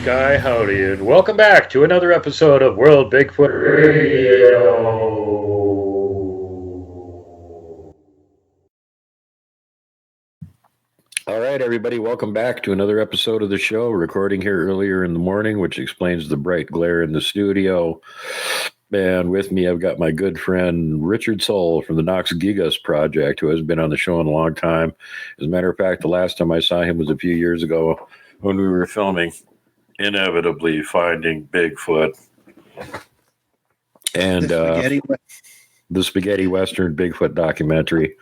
Sky Howdy, and welcome back to another episode of World Bigfoot Radio. All right, everybody, welcome back to another episode of the show. Recording here earlier in the morning, which explains the bright glare in the studio. And with me, I've got my good friend Richard Soule from the Nox Gigas project, who hasn't been on the show in a long time. As a matter of fact, the last time I saw him was a few years ago when we were filming Inevitably Finding Bigfoot. And the Spaghetti Western Bigfoot documentary.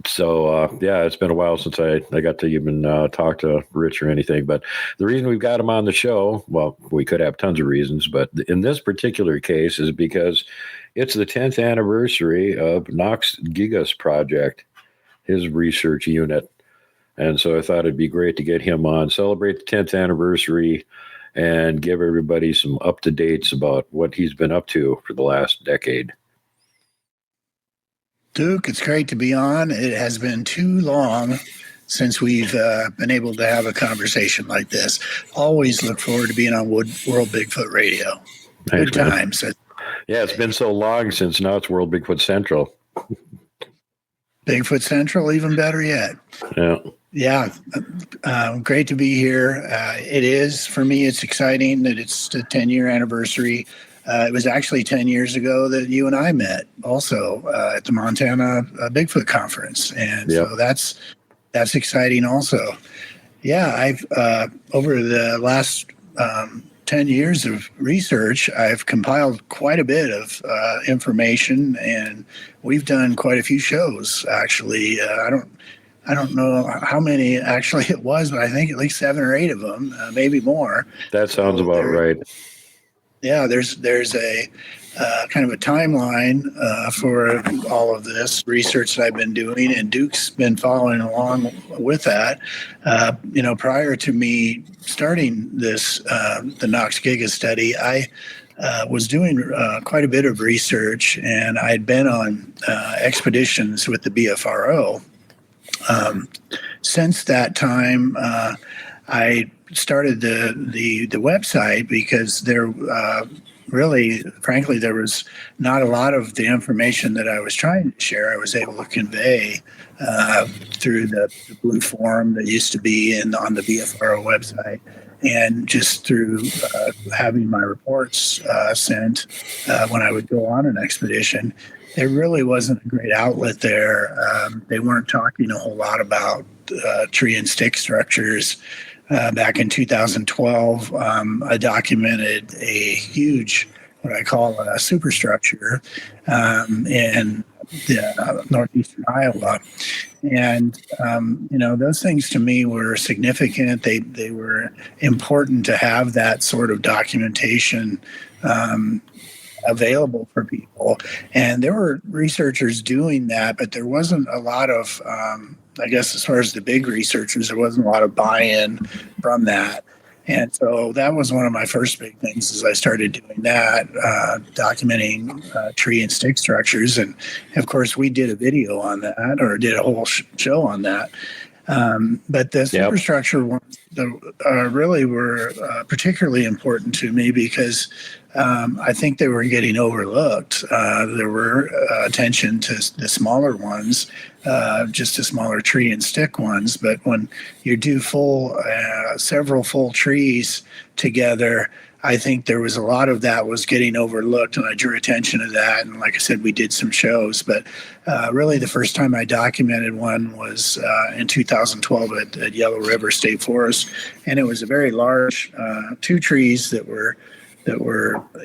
So, yeah, it's been a while since I got to even talk to Rich or anything. But the reason we've got him on the show, well, we could have tons of reasons, but in this particular case is because it's the 10th anniversary of Nox Gigas project, his research unit. And so I thought it'd be great to get him on, celebrate the 10th anniversary, and give everybody some up-to-dates about what he's been up to for the last decade. Duke, it's great to be on. It has been too long since we've been able to have a conversation like this. Always look forward to being on World Bigfoot Radio. Thanks, Good man. times. Yeah, it's been so long since now it's World Bigfoot Central. Bigfoot Central, even better yet. Yeah. Yeah, great to be here. It is, for me, it's exciting that it's the 10-year anniversary. It was actually 10 years ago that you and I met also at the Montana Bigfoot Conference. And so that's exciting also. Yeah, I've over the last 10 years of research, I've compiled quite a bit of information, and we've done quite a few shows, actually. I don't know how many actually it was, but I think at least 7 or 8 of them, maybe more. That sounds about right. Yeah, there's a kind of a timeline for all of this research that I've been doing, and Duke's been following along with that. Prior to me starting this, the Nox Gigas study, I was doing quite a bit of research, and I'd been on expeditions with the BFRO. Since that time, I started the website because there really, frankly, there was not a lot of the information that I was trying to share. I was able to convey through the blue form that used to be on the BFRO website, and just through having my reports sent when I would go on an expedition. There really wasn't a great outlet there. They weren't talking a whole lot about tree and stick structures. Back in 2012, I documented a huge, what I call a superstructure in northeastern Iowa. And, those things to me were significant. They were important to have that sort of documentation available for people. And there were researchers doing that, but there wasn't a lot of, I guess, as far as the big researchers, there wasn't a lot of buy-in from that. And so that was one of my first big things as I started doing that, documenting tree and stick structures. And of course, we did a video on that, or did a whole show on that. But the superstructure ones really were particularly important to me because I think they were getting overlooked. There were attention to the smaller ones, just the smaller tree and stick ones. But when you do several full trees together, I think there was a lot of that was getting overlooked, and I drew attention to that. And like I said, we did some shows, but really the first time I documented one was in 2012 at Yellow River State Forest. And it was a very large 2 trees that were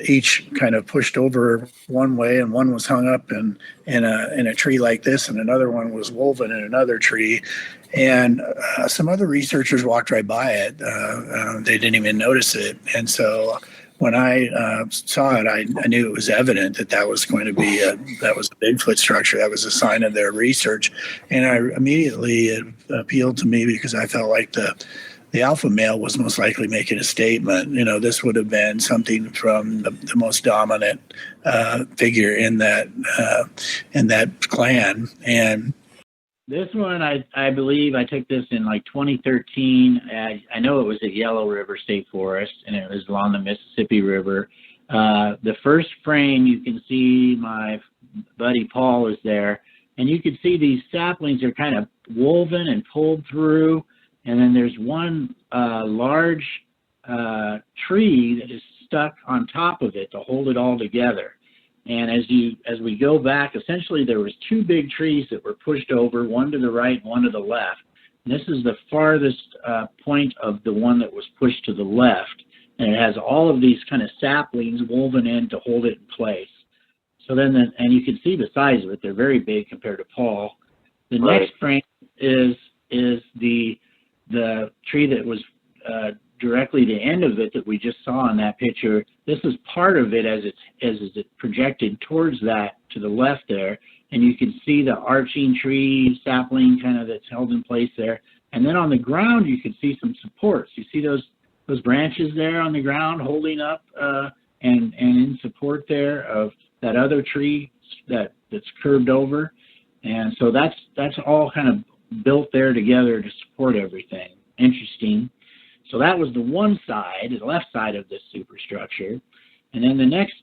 each kind of pushed over one way, and one was hung up in a tree like this, and another one was woven in another tree. And some other researchers walked right by it. They didn't even notice it. And so when I saw it, I knew it was evident that was going to be that was a Bigfoot structure. That was a sign of their research. And I immediately, it appealed to me because I felt like the alpha male was most likely making a statement. This would have been something from the most dominant figure in that clan. And This one, I believe I took this in like 2013. I know it was at Yellow River State Forest, and it was along the Mississippi River. The first frame, you can see my buddy Paul is there, and you can see these saplings are kind of woven and pulled through, and then there's one large tree that is stuck on top of it to hold it all together. And as we go back, essentially there was two big trees that were pushed over, one to the right, one to the left. And this is the farthest point of the one that was pushed to the left. And it has all of these kind of saplings woven in to hold it in place. So then, and you can see the size of it. They're very big compared to Paul. The next frame is the tree that was directly the end of it that we just saw in that picture. This is part of it as it projected towards that to the left there, and you can see the arching tree sapling kind of that's held in place there. And then on the ground you can see some supports. You see those branches there on the ground holding up and in support there of that other tree that's curved over. And so that's all kind of built there together to support everything. Interesting. So that was the one side, the left side of this superstructure. And then the next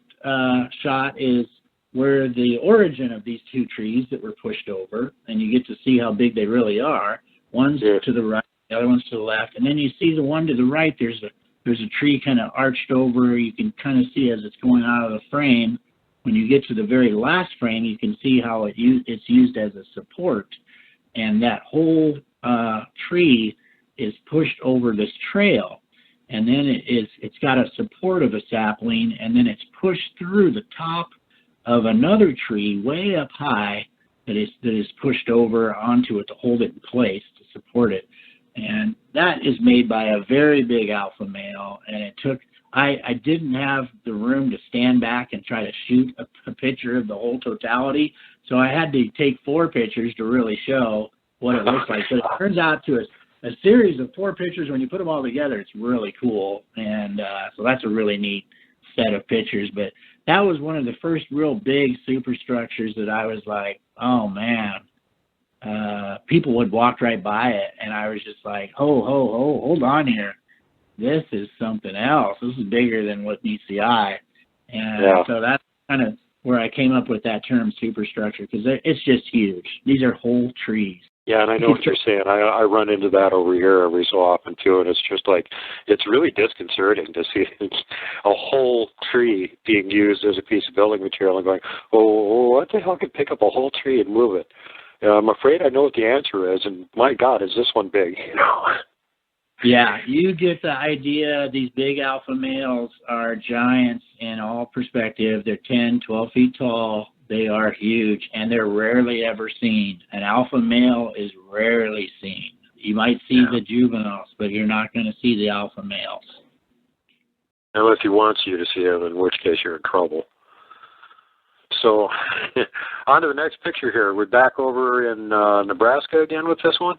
shot is where the origin of these two trees that were pushed over, and you get to see how big they really are. One's to the right, the other one's to the left. And then you see the one to the right, there's a tree kind of arched over. You can kind of see as it's going out of the frame. When you get to the very last frame, you can see how it's used as a support. And that whole tree is pushed over this trail, and then it's got a support of a sapling, and then it's pushed through the top of another tree way up high that is pushed over onto it to hold it in place to support it. And that is made by a very big alpha male, and it took I didn't have the room to stand back and try to shoot a picture of the whole totality, so I had to take 4 pictures to really show what it looks like. But it turns out to a series of 4 pictures, when you put them all together, it's really cool. And so that's a really neat set of pictures. But that was one of the first real big superstructures that I was like, oh, man. People would walk right by it, and I was just like, hold on here. This is something else. This is bigger than what meets the eye. And so that's kind of where I came up with that term superstructure, because it's just huge. These are whole trees. Yeah, and I know what you're saying. I run into that over here every so often, too, and it's just like, it's really disconcerting to see a whole tree being used as a piece of building material and going, oh, what the hell could pick up a whole tree and move it? I'm afraid I know what the answer is, and my God, is this one big? Yeah, you get the idea. These big alpha males are giants in all perspective. They're 10, 12 feet tall. They are huge, and they're rarely ever seen. An alpha male is rarely seen. You might see the juveniles, but you're not going to see the alpha males. Unless he wants you to see them, in which case you're in trouble. So, on to the next picture here. We're back over in Nebraska again with this one?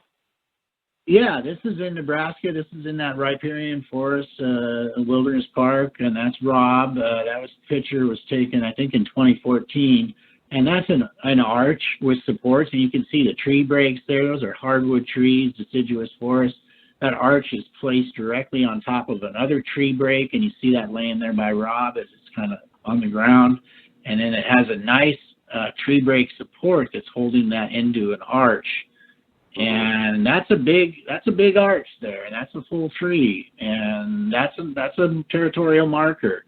Yeah, this is in Nebraska. This is in that riparian forest, wilderness park, and that's Rob. That picture was taken, I think, in 2014, and that's an arch with supports, and you can see the tree breaks there. Those are hardwood trees, deciduous forest. That arch is placed directly on top of another tree break, and you see that laying there by Rob as it's kind of on the ground, and then it has a nice tree break support that's holding that into an arch. And that's a big arch there, and that's a full tree, and that's a territorial marker.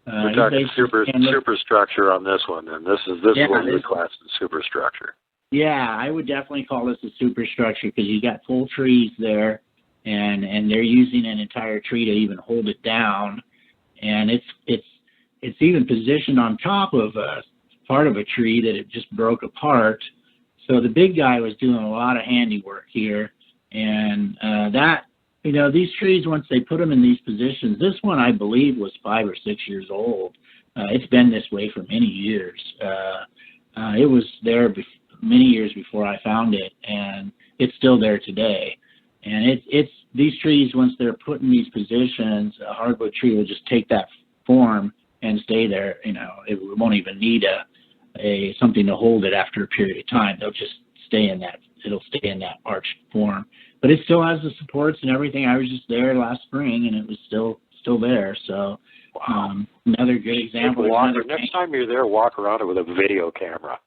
We're talking superstructure on this one, and this is what we class as superstructure. Yeah, I would definitely call this a superstructure because you got full trees there, and they're using an entire tree to even hold it down, and it's even positioned on top of a part of a tree that it just broke apart. So the big guy was doing a lot of handiwork here, and these trees, once they put them in these positions, this one I believe was 5 or 6 years old. It's been this way for many years. It was there many years before I found it, and it's still there today. And it's these trees, once they're put in these positions, a hardwood tree will just take that form and stay there. It won't even need something to hold it after a period of time. They'll just stay in it'll stay in that arched form. But it still has the supports and everything. I was just there last spring, and it was still there. So another good example. Next time you're there, walk around it with a video camera.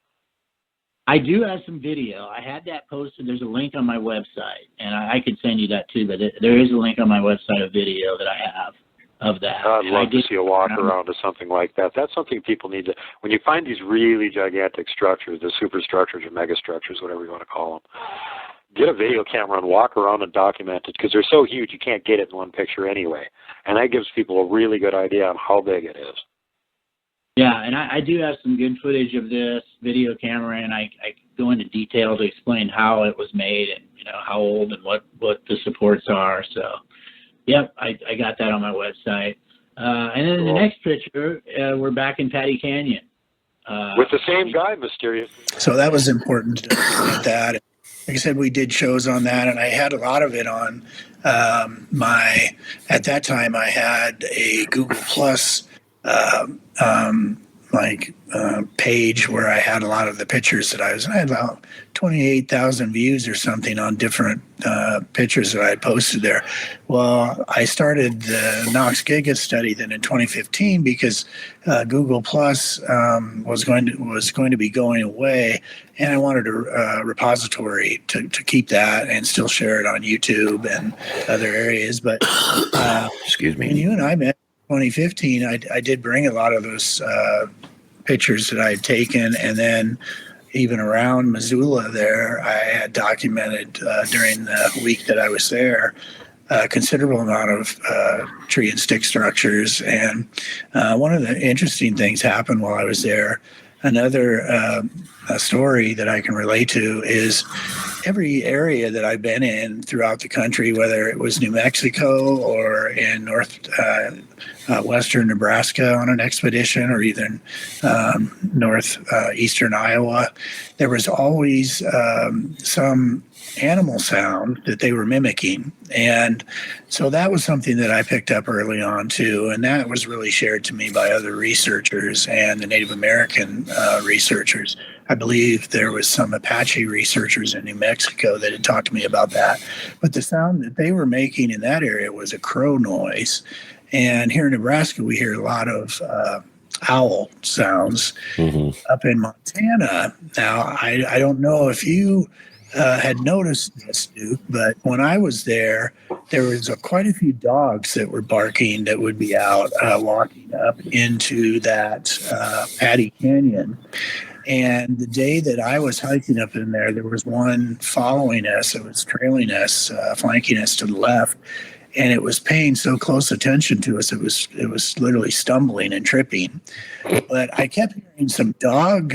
I do have some video. I had that posted. There's a link on my website, and I could send you that too. But there is a link on my website of video that I have of that. I'd love to see a walk around of something like that. That's something people need to, when you find these really gigantic structures, the superstructures or megastructures, whatever you want to call them, get a video camera and walk around and document it, because they're so huge you can't get it in one picture anyway. And that gives people a really good idea on how big it is. Yeah, and I do have some good footage of this video camera, and I go into detail to explain how it was made and, how old and what the supports are. So, yep, I got that on my website. And then the next picture, we're back in Patty Canyon. With the same guy, mysterious. So that was important to get that. Like I said, we did shows on that, and I had a lot of it on at that time I had a Google Plus page where I had a lot of the pictures that I had about 28,000 views or something on different pictures that I had posted there. Well, I started the Nox Gigas study then in 2015 because Google Plus was going to be going away, and I wanted a repository to keep that and still share it on YouTube and other areas. But excuse me, when you and I met in 2015, I did bring a lot of those pictures that I had taken, and then even around Missoula there, I had documented during the week that I was there a considerable amount of tree and stick structures. And one of the interesting things happened while I was there. Another story that I can relate to is every area that I've been in throughout the country, whether it was New Mexico or in western Nebraska on an expedition, or even northeastern Iowa, there was always some animal sound that they were mimicking. And so that was something that I picked up early on too. And that was really shared to me by other researchers and the Native American researchers. I believe there was some Apache researchers in New Mexico that had talked to me about that. But the sound that they were making in that area was a crow noise. And here in Nebraska, we hear a lot of owl sounds. Up in Montana. Now, I don't know if you had noticed this, Duke, but when I was there was quite a few dogs that were barking that would be out walking up into that Patty Canyon. And the day that I was hiking up in there was one following us. It was trailing us, flanking us to the left. And it was paying so close attention to us, it was literally stumbling and tripping. But I kept hearing some dog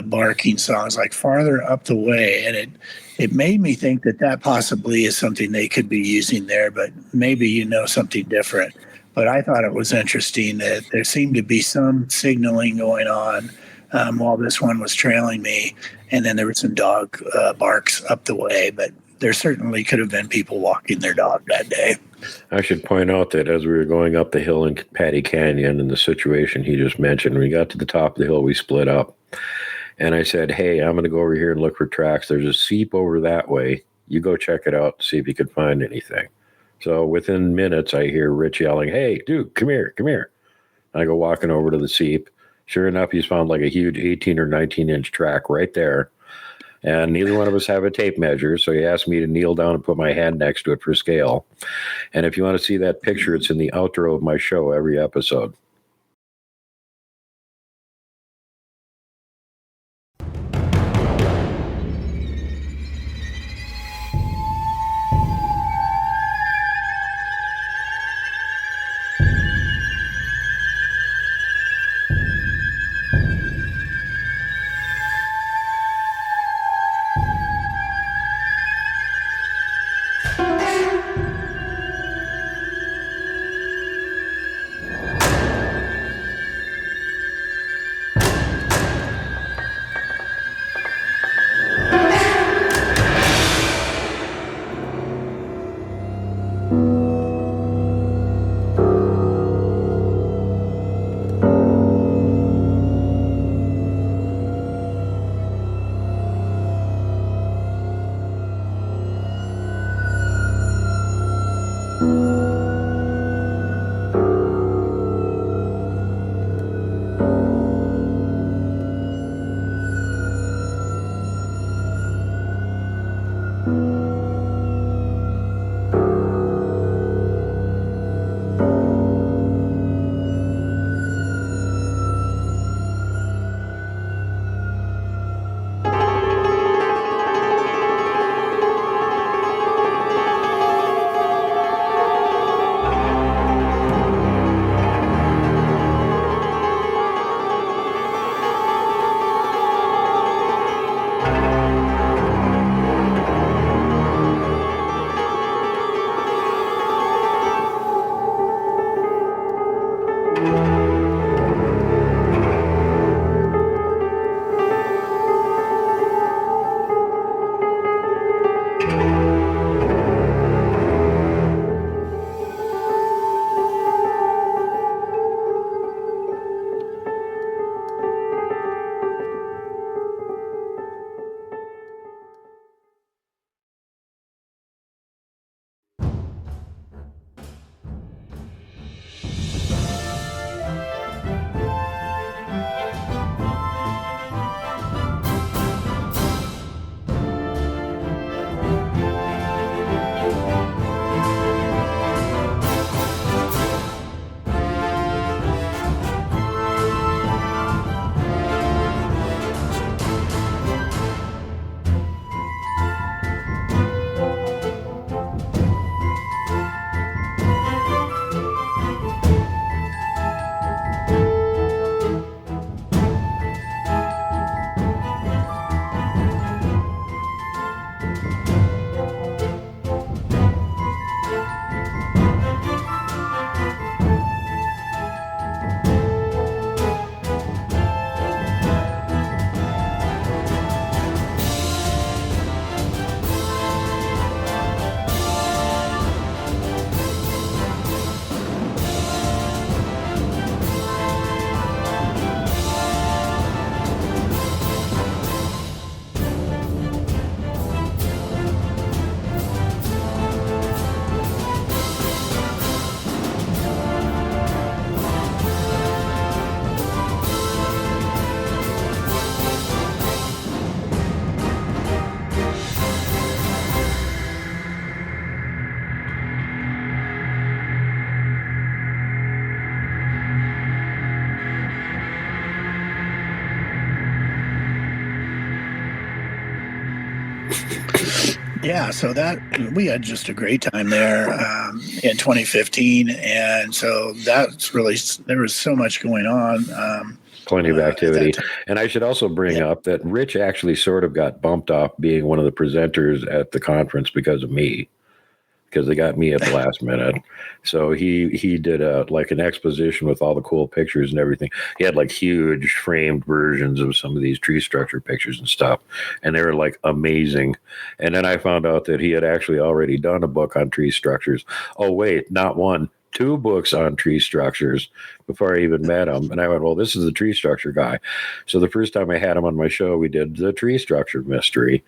barking songs like farther up the way, and it made me think that possibly is something they could be using there, but maybe something different. But I thought it was interesting that there seemed to be some signaling going on while this one was trailing me, and then there were some dog barks up the way, but there certainly could have been people walking their dog that day. I should point out that as we were going up the hill in Patty Canyon and the situation he just mentioned, when we got to the top of the hill, we split up. And I said, hey, I'm going to go over here and look for tracks. There's a seep over that way. You go check it out, see if you can find anything. So within minutes, I hear Rich yelling, hey, dude, come here, come here. I go walking over to the seep. Sure enough, he's found like a huge 18 or 19-inch track right there. And neither one of us have a tape measure, so he asked me to kneel down and put my hand next to it for scale. And if you want to see that picture, it's in the outro of my show every episode. Yeah, so that we had just a great time there in 2015, and so that's really there was so much going on. Plenty of At that activity. time. And I should also bring Yeah. up that Rich actually sort of got bumped off being one of the presenters at the conference because of me, because they got me at the last minute. So he did like an exposition with all the cool pictures and everything. He had like huge framed versions of some of these tree structure pictures and stuff, and they were like amazing. And then I found out that he had actually already done a book on tree structures. Oh wait, not one, two books on tree structures before I even met him. And I went, well, this is the tree structure guy. So the first time I had him on my show, we did the tree structure mystery.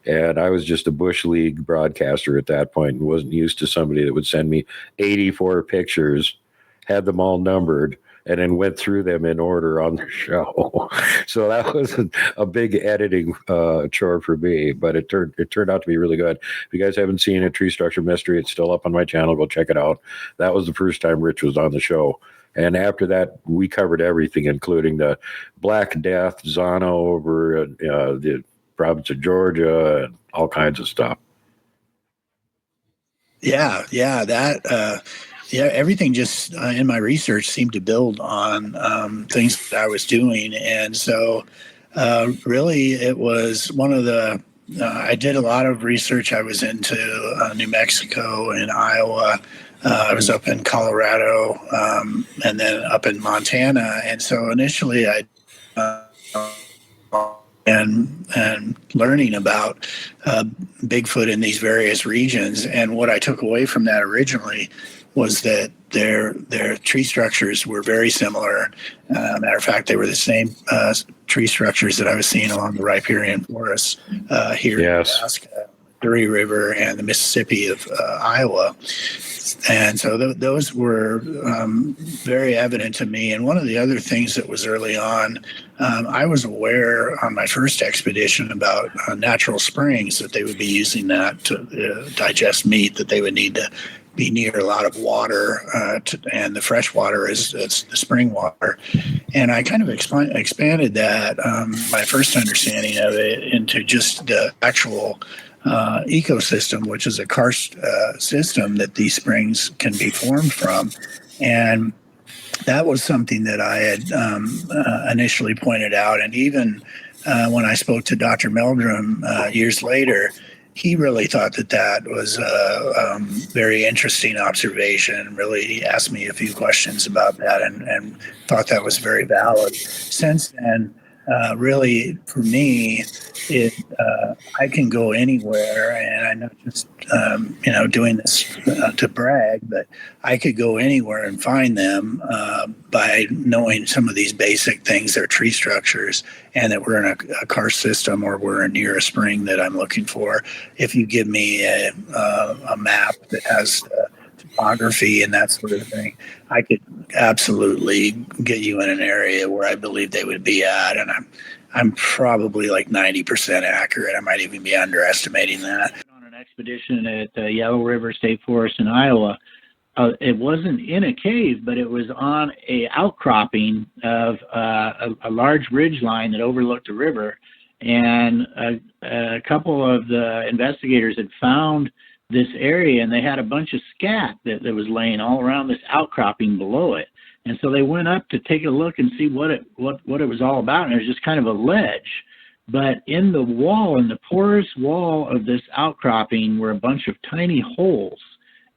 And I was just a Bush League broadcaster at that point and wasn't used to somebody that would send me 84 pictures, had them all numbered, and then went through them in order on the show. So that was a big editing chore for me, but it turned out to be really good. If you guys haven't seen a tree structure mystery, it's still up on my channel. Go check it out. That was the first time Rich was on the show. And after that, we covered everything, including the Black Death, Zono over the province of Georgia, and all kinds of stuff. Yeah, everything just in my research seemed to build on things that I was doing, and so really it was one of the. I did a lot of research. I was into New Mexico and Iowa. I was up in Colorado, and then up in Montana. And so initially, I and learning about Bigfoot in these various regions. And what I took away from that originally was that their tree structures were very similar. Matter of fact, they were the same tree structures that I was seeing along the riparian forests here in Alaska, Missouri River, and the Mississippi of Iowa. And so those were very evident to me. And one of the other things that was early on, I was aware on my first expedition about natural springs, that they would be using that to digest meat, that they would need to be near a lot of water, and the fresh water is the spring water. And I kind of expanded that, my first understanding of it, into just the actual ecosystem, which is a karst system that these springs can be formed from. And that was something that I had initially pointed out. And even when I spoke to Dr. Meldrum years later, he really thought that was a very interesting observation. Really asked me a few questions about that, and thought that was very valid. Since then, really, for me, I can go anywhere, and I'm not just doing this to brag, but I could go anywhere and find them by knowing some of these basic things. They're tree structures, and that we're in a karst system, or we're near a spring that I'm looking for. If you give me a map that has topography and that sort of thing, I could absolutely get you in an area where I believe they would be at, and I'm probably like 90% accurate. I might even be underestimating that. On an expedition at the Yellow River State Forest in Iowa, it wasn't in a cave, but it was on a outcropping of a large ridge line that overlooked a river, and a couple of the investigators had found this area, and they had a bunch of scat that was laying all around this outcropping below it. And so they went up to take a look and see what it was all about. And it was just kind of a ledge. But in the wall, in the porous wall of this outcropping, were a bunch of tiny holes.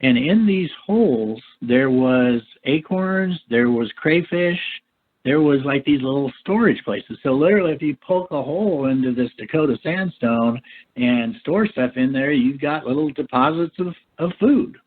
And in these holes, there was acorns, there was crayfish, there was like these little storage places. So literally, if you poke a hole into this Dakota sandstone and store stuff in there, you've got little deposits of food.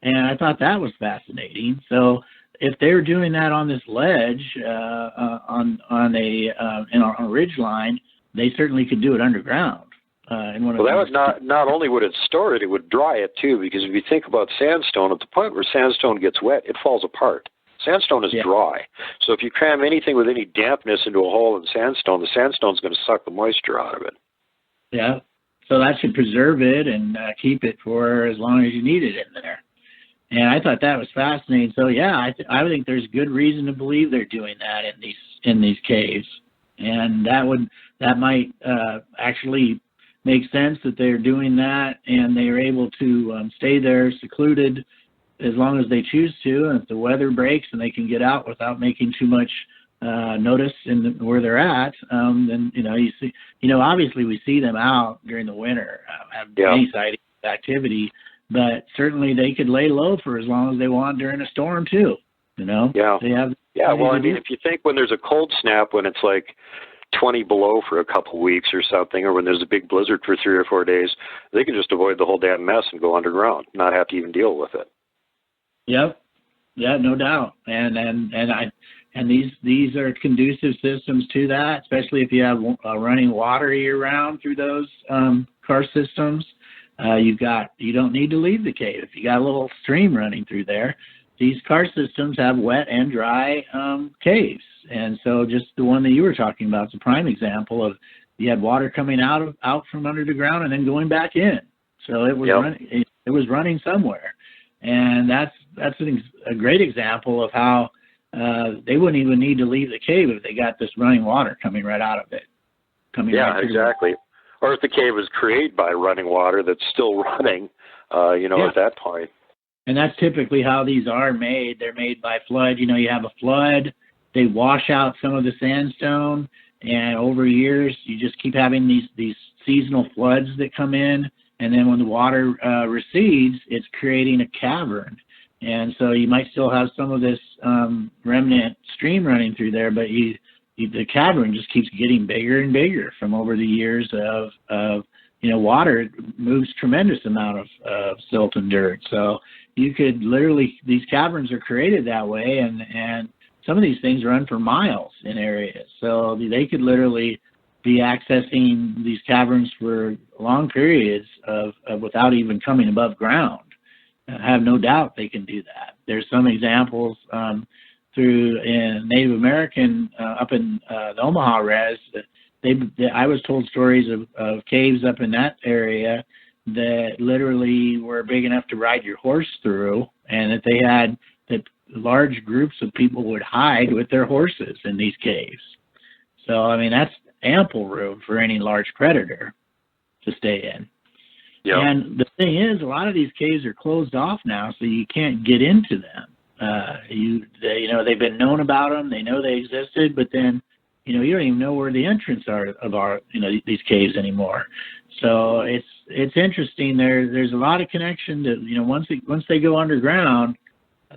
And I thought that was fascinating. So if they're doing that on this ledge, on a ridge line, they certainly could do it underground. That would not only would it store it, it would dry it too. Because if you think about sandstone, at the point where sandstone gets wet, it falls apart. Sandstone is dry. So if you cram anything with any dampness into a hole in sandstone, the sandstone's going to suck the moisture out of it. Yeah. So that should preserve it and keep it for as long as you need it in there. And I thought that was fascinating. So yeah, I think there's good reason to believe they're doing that in these caves, and that might actually makes sense that they're doing that, and they are able to stay there secluded as long as they choose to. And if the weather breaks and they can get out without making too much notice in where they're at, then you see, obviously we see them out during the winter, have any sighting activity, but certainly they could lay low for as long as they want during a storm too. They have. Yeah, well, I mean, if you think when there's a cold snap, when it's like 20 below for a couple weeks or something, or when there's a big blizzard for 3 or 4 days, they can just avoid the whole damn mess and go underground, not have to even deal with it. Yep. Yeah, no doubt. And these are conducive systems to that, especially if you have running water year round through those karst systems. You don't need to leave the cave. If you got a little stream running through there, these karst systems have wet and dry caves. And so just the one that you were talking about is a prime example of you had water coming out from under the ground and then going back in. So it was running somewhere. And that's a great example of how they wouldn't even need to leave the cave if they got this running water coming right out of it. Exactly. Or if the cave was created by running water that's still running, at that point. And that's typically how these are made. They're made by flood. You have a flood, they wash out some of the sandstone, and over years you just keep having these seasonal floods that come in, and then when the water recedes, it's creating a cavern. And so you might still have some of this remnant stream running through there, but the cavern just keeps getting bigger and bigger from over the years of water moves tremendous amount of silt and dirt. So you could literally, these caverns are created that way, and some of these things run for miles in areas. So they could literally be accessing these caverns for long periods of without even coming above ground. I have no doubt they can do that. There's some examples through in Native American up in the Omaha res. I was told stories of caves up in that area that literally were big enough to ride your horse through, and that large groups of people would hide with their horses in these caves. So, I mean, that's ample room for any large predator to stay in. Yep. And the thing is, a lot of these caves are closed off now, so you can't get into them. They've been known about them, they know they existed, but then you don't even know where the entrance are of these caves anymore. So it's interesting. There's a lot of connection that once they go underground,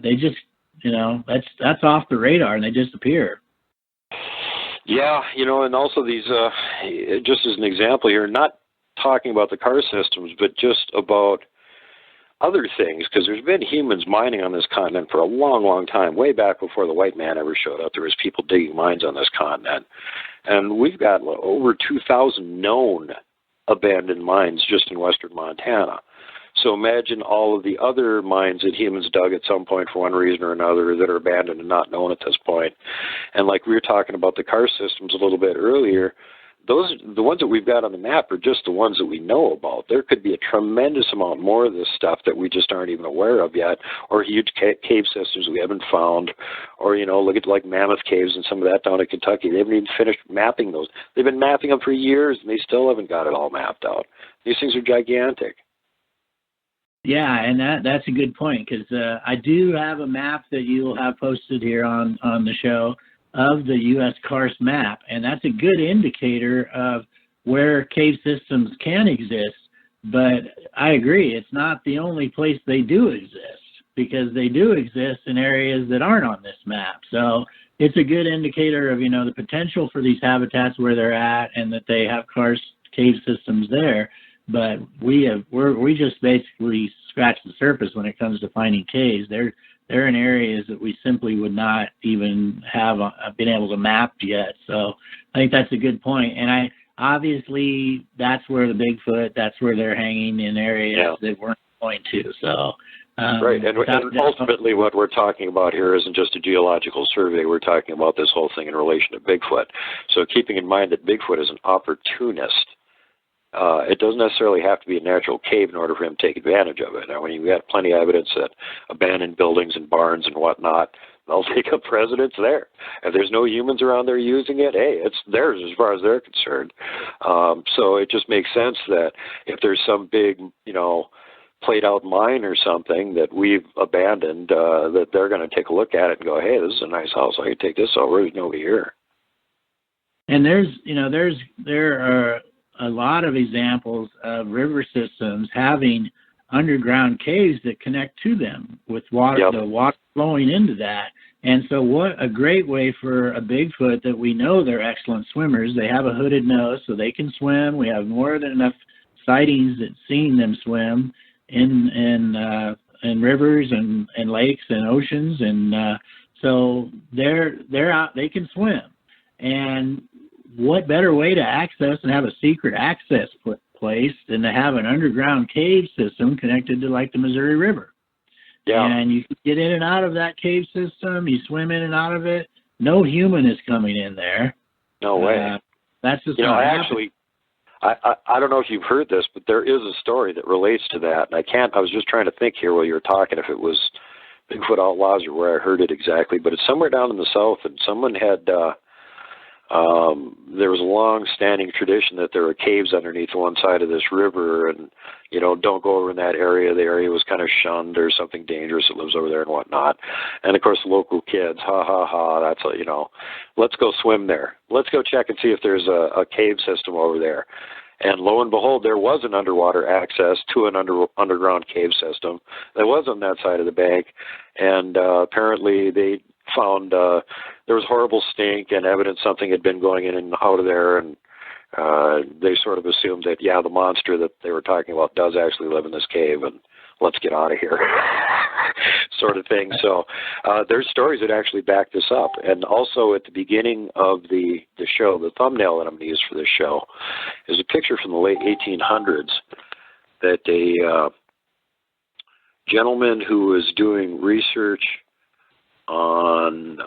they just that's off the radar and they disappear. Yeah, and also these just as an example here, not talking about the karst systems, but just about other things, because there's been humans mining on this continent for a long, long time, way back before the white man ever showed up. There was people digging mines on this continent, and we've got over 2,000 known abandoned mines just in western Montana. So imagine all of the other mines that humans dug at some point for one reason or another that are abandoned and not known at this point. And like we were talking about the karst systems a little bit earlier, the ones that we've got on the map are just the ones that we know about. There could be a tremendous amount more of this stuff that we just aren't even aware of yet, or huge cave systems we haven't found, or, look at like Mammoth Caves and some of that down in Kentucky. They haven't even finished mapping those. They've been mapping them for years, and they still haven't got it all mapped out. These things are gigantic. Yeah, and that's a good point, because I do have a map that you'll have posted here on the show of the U.S. karst map, and that's a good indicator of where cave systems can exist. But I agree, it's not the only place they do exist, because they do exist in areas that aren't on this map. So it's a good indicator of the potential for these habitats where they're at, and that they have karst cave systems there. But we just basically scratched the surface when it comes to finding caves. They're in areas that we simply would not even have been able to map yet. So I think that's a good point. And obviously that's where the Bigfoot, that's where they're hanging in areas that weren't going to. So right, and ultimately what we're talking about here isn't just a geological survey. We're talking about this whole thing in relation to Bigfoot. So keeping in mind that Bigfoot is an opportunist. It doesn't necessarily have to be a natural cave in order for him to take advantage of it. Now, when you've got plenty of evidence that abandoned buildings and barns and whatnot they'll take up residence there. If there's no humans around there using it, hey, it's theirs as far as they're concerned. So it just makes sense that if there's some big, played out mine or something that we've abandoned, that they're going to take a look at it and go, hey, this is a nice house. I can take this over. There's nobody here. And there are a lot of examples of river systems having underground caves that connect to them with water, the water flowing into that. And so what a great way for a Bigfoot that we know they're excellent swimmers. They have a hooded nose so they can swim. We have more than enough sightings that seeing them swim in rivers and lakes and oceans. And so they're out, they can swim. And what better way to access and have a secret access place than to have an underground cave system connected to like the Missouri River? Yeah. And you can get in and out of that cave system. You swim in and out of it. No human is coming in there. No way. That's just actually, I don't know if you've heard this, but there is a story that relates to that. And I was just trying to think here while you were talking if it was Bigfoot Outlaws or where I heard it exactly, but it's somewhere down in the south, and someone had there was a long-standing tradition that there were caves underneath one side of this river, and don't go over in that area. The area was kind of shunned, or something dangerous that lives over there and whatnot. And of course, the local kids, that's let's go swim there. Let's go check and see if there's a cave system over there. And lo and behold, there was an underwater access to an underground cave system that was on that side of the bank, and apparently they found there was horrible stink and evidence something had been going in and out of there, and they sort of assumed that, the monster that they were talking about does actually live in this cave, and let's get out of here sort of thing. So there's stories that actually back this up. And also at the beginning of the show, the thumbnail that I'm going to use for this show is a picture from the late 1800s that a gentleman who was doing research on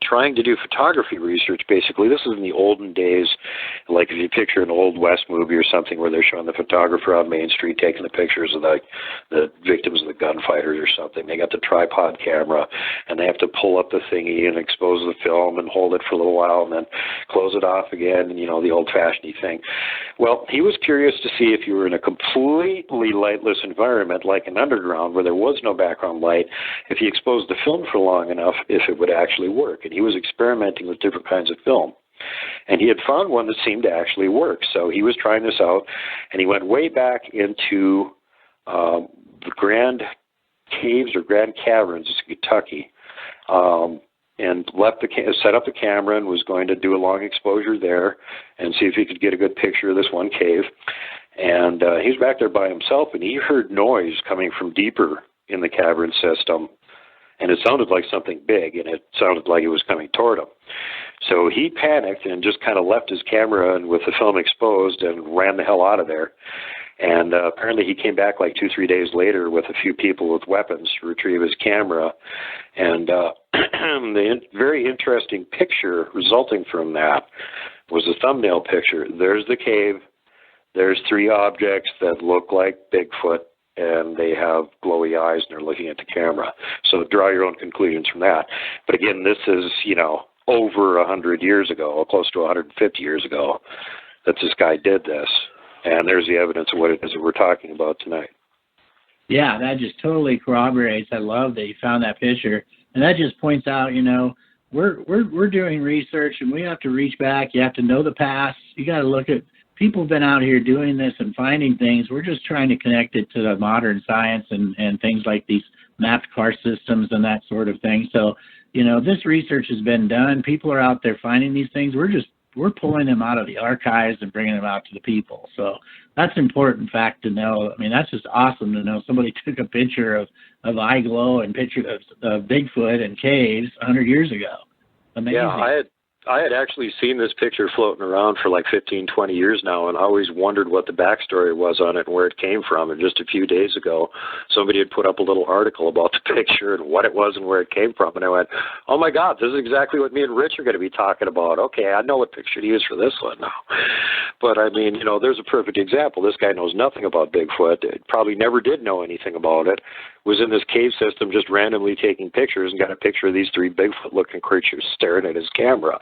trying to do photography research, basically. This is in the olden days, like if you picture an old West movie or something where they're showing the photographer on Main Street taking the pictures of the victims of the gunfighters or something. They got the tripod camera, and they have to pull up the thingy and expose the film and hold it for a little while and then close it off again, and, the old-fashioned thing. Well, he was curious to see if you were in a completely lightless environment, like an underground where there was no background light, if he exposed the film for long enough, if it would actually work. And he was experimenting with different kinds of film. And he had found one that seemed to actually work. So he was trying this out, and he went way back into the Grand Caves or Grand Caverns in Kentucky, and set up the camera and was going to do a long exposure there and see if he could get a good picture of this one cave. And he was back there by himself, and he heard noise coming from deeper in the cavern system. And it sounded like something big, and it sounded like it was coming toward him. So he panicked and just kind of left his camera and with the film exposed and ran the hell out of there. And apparently he came back like 2-3 days later with a few people with weapons to retrieve his camera. And the very interesting picture resulting from that was a thumbnail picture. There's the cave. There's 3 objects that look like Bigfoot, and they have glowy eyes, and they're looking at the camera. So draw your own conclusions from that. But again, this is, over 100 years ago, close to 150 years ago, that this guy did this. And there's the evidence of what it is that we're talking about tonight. Yeah, that just totally corroborates. I love that you found that picture. And that just points out, we're doing research, and we have to reach back. You have to know the past. You got to look at people have been out here doing this and finding things. We're just trying to connect it to the modern science and things like these mapped car systems and that sort of thing. So, this research has been done. People are out there finding these things. We're pulling them out of the archives and bringing them out to the people. So that's an important fact to know. I mean, that's just awesome to know. Somebody took a picture of eye glow and picture of Bigfoot and caves 100 years ago. Amazing. Yeah, I had actually seen this picture floating around for like 15, 20 years now, and I always wondered what the backstory was on it and where it came from. And just a few days ago, somebody had put up a little article about the picture and what it was and where it came from. And I went, oh, my God, this is exactly what me and Rich are going to be talking about. Okay, I know what picture to use for this one now. But, I mean, there's a perfect example. This guy knows nothing about Bigfoot. Probably never did know anything about it. was in this cave system just randomly taking pictures and got a picture of these 3 Bigfoot-looking creatures staring at his camera.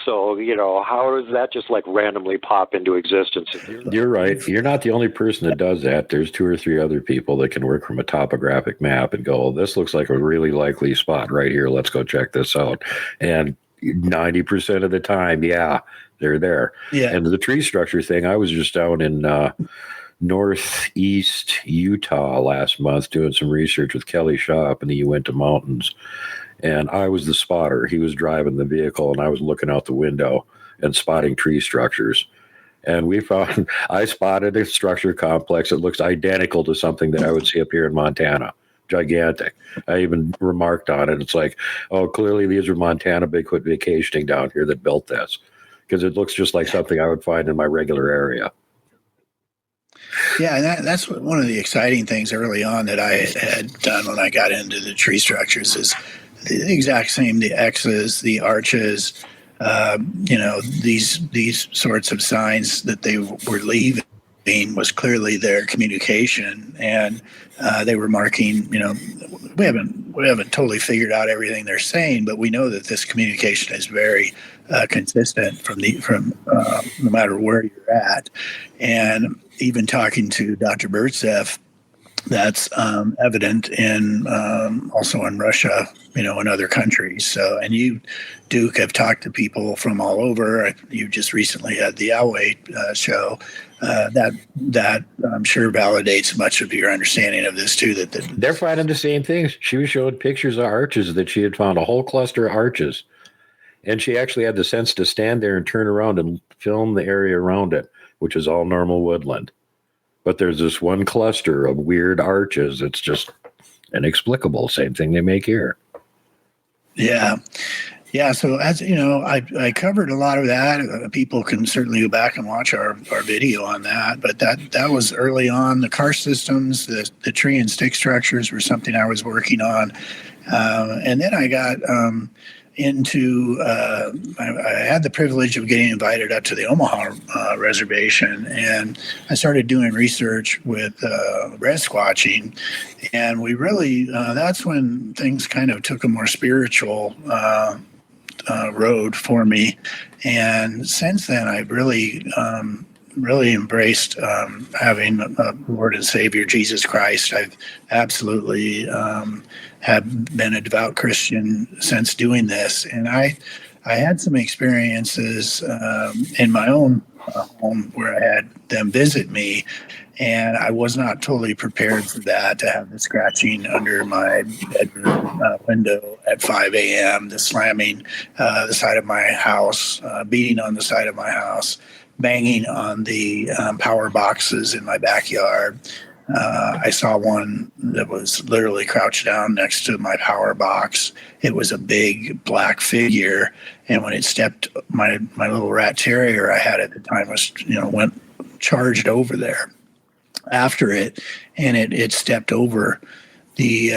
So, how does that just like randomly pop into existence? You're right. You're not the only person that does that. There's 2 or 3 other people that can work from a topographic map and go, this looks like a really likely spot right here. Let's go check this out. And 90% of the time, yeah, they're there. Yeah. And the tree structure thing, I was just down in northeast Utah last month doing some research with Kelly Shaw up in the Uinta Mountains. And I was the spotter. He was driving the vehicle, and I was looking out the window and spotting tree structures. And I spotted a structure complex that looks identical to something that I would see up here in Montana. Gigantic. I even remarked on it. It's like, oh, clearly these are Montana Bigfoot vacationing down here that built this, because it looks just like something I would find in my regular area. Yeah, and that's one of the exciting things early on that I had done when I got into the tree structures is the exact same, the X's, the arches, these sorts of signs that they were leaving was clearly their communication, and they were marking, we haven't totally figured out everything they're saying, but we know that this communication is very consistent from no matter where you're at. And even talking to Dr. Burtsev, that's evident in also in Russia, in other countries. So, and you, Duke, have talked to people from all over. You just recently had the Owlway show. That I'm sure validates much of your understanding of this too. That they're finding the same things. She was showing pictures of arches that she had found, a whole cluster of arches, and she actually had the sense to stand there and turn around and film the area around it, which is all normal woodland. But there's this one cluster of weird arches. It's just inexplicable. Same thing they make here. Yeah. Yeah, so as you know, I covered a lot of that. People can certainly go back and watch our video on that. But that was early on. The karst systems, the tree and stick structures were something I was working on. And then I got into, I had the privilege of getting invited up to the Omaha reservation. And I started doing research with red squatching. And we really, that's when things kind of took a more spiritual road for me, and since then I've really embraced having a Lord and Savior Jesus Christ. I've absolutely have been a devout Christian since doing this, and I had some experiences in my own home where I had them visit me, and I was not totally prepared for that, to have the scratching under my bedroom window at 5 a.m., the slamming the side of my house, beating on the side of my house, banging on the power boxes in my backyard. I saw one that was literally crouched down next to my power box. It was a big black figure, and when it stepped, my little rat terrier I had at the time was went charged over there after it, and it stepped over the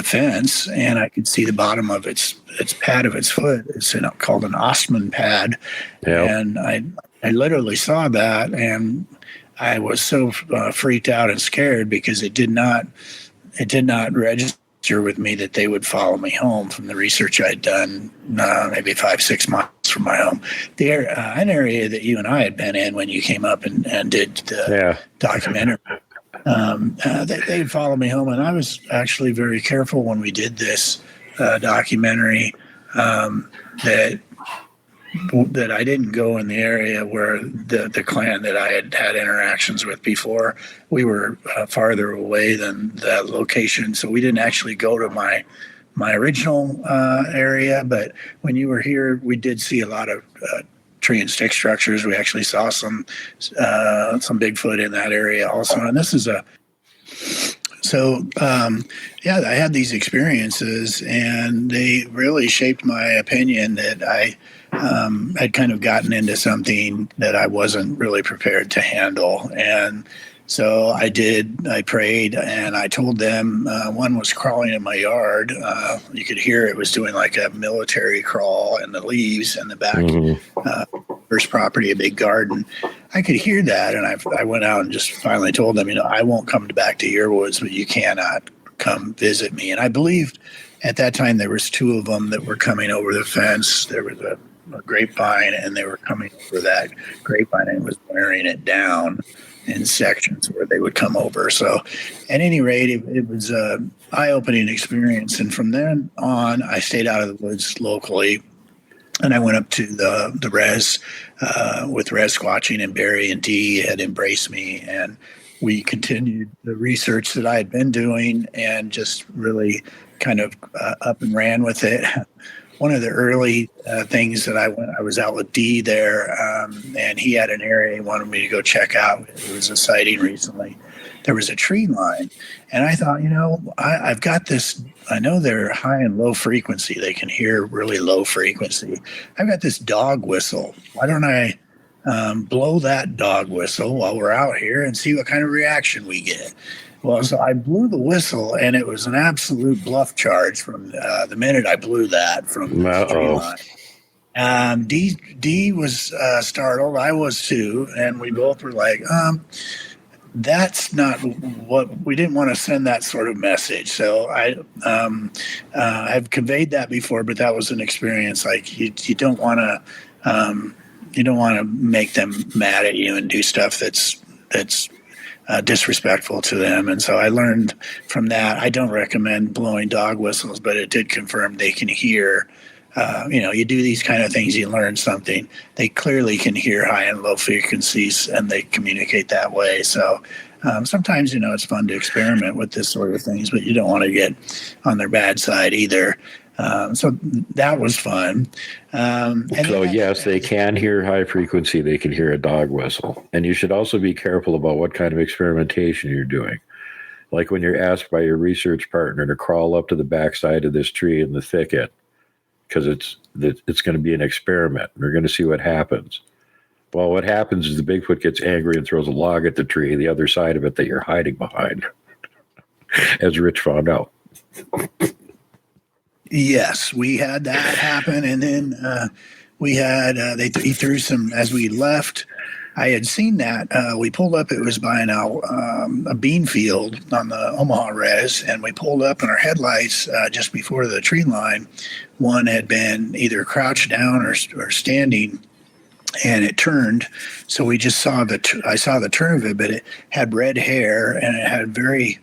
fence, and I could see the bottom of its pad of its foot. It's called an Ostman pad. Yep. And I literally saw that, and I was so freaked out and scared because it did not register with me that they would follow me home from the research I'd done maybe 5-6 miles from my home. An area that you and I had been in when you came up and did the documentary. They'd follow me home, and I was actually very careful when we did this documentary that I didn't go in the area where the clan that I had interactions with before. We were farther away than that location, so we didn't actually go to my original area. But when you were here, we did see a lot of tree and stick structures. We actually saw some Bigfoot in that area also. And this is I had these experiences, and they really shaped my opinion that I had kind of gotten into something that I wasn't really prepared to handle. And so I prayed, and I told them one was crawling in my yard. You could hear it was doing like a military crawl in the leaves in the back. First property, a big garden. I could hear that, and I went out and just finally told them, I won't come back to your woods, but you cannot come visit me. And I believed at that time there was 2 of them that were coming over the fence. There was a grapevine, and they were coming over that grapevine and was wearing it down in sections where they would come over. So at any rate, it was a eye-opening experience. And from then on, I stayed out of the woods locally, and I went up to the res with res squatching, and Barry and Dee had embraced me, and we continued the research that I had been doing and just really kind of up and ran with it. One of the early things that I was out with Dee there, and he had an area he wanted me to go check out. It was a sighting recently. There was a tree line, and I thought, I've got this. I know they're high and low frequency. They can hear really low frequency. I've got this dog whistle. Why don't I blow that dog whistle while we're out here and see what kind of reaction we get? Well, so I blew the whistle, and it was an absolute bluff charge from the minute I blew that from the tree line. Dee was startled. I was too, and we both were like, that's not what we didn't want to send that sort of message. So I've conveyed that before, but that was an experience. Like you don't want to make them mad at you and do stuff that's disrespectful to them. And so I learned from that. I don't recommend blowing dog whistles, but it did confirm they can hear. You do these kind of things, you learn something. They clearly can hear high and low frequencies, and they communicate that way. So sometimes, it's fun to experiment with this sort of things, but you don't want to get on their bad side either. So that was fun. Yes, they can hear high frequency. They can hear a dog whistle. And you should also be careful about what kind of experimentation you're doing. Like when you're asked by your research partner to crawl up to the backside of this tree in the thicket, because it's going to be an experiment. We're going to see what happens. Well, what happens is the Bigfoot gets angry and throws a log at the tree, the other side of it that you're hiding behind, as Rich found out. Yes, we had that happen, and then we had he threw some as we left. I had seen that. We pulled up. It was by a bean field on the Omaha res, and we pulled up, and our headlights just before the tree line, one had been either crouched down or standing, and it turned. So we just saw I saw the turn of it, but it had red hair, and it had very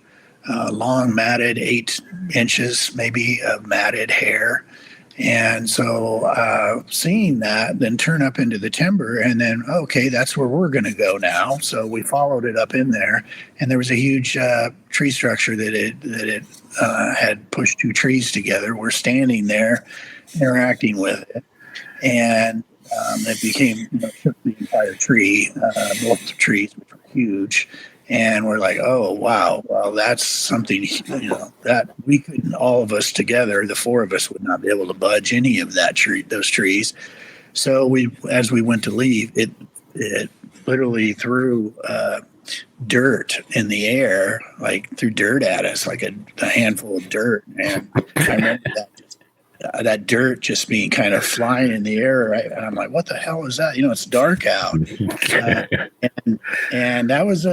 long matted 8 inches maybe of matted hair. And so seeing that, then turn up into the timber, and then, okay, that's where we're going to go now. So we followed it up in there, and there was a huge tree structure that it had pushed 2 trees together. We're standing there interacting with it, and it became shook the entire tree, both the trees, which were huge. And we're like, oh, wow, well, that's something, that we couldn't, all of us together, the 4 of us would not be able to budge any of those trees. So as we went to leave, it literally threw dirt in the air, like threw dirt at us, like a handful of dirt. And I remember that dirt just being kind of flying in the air. Right? And I'm like, what the hell is that? It's dark out. And that was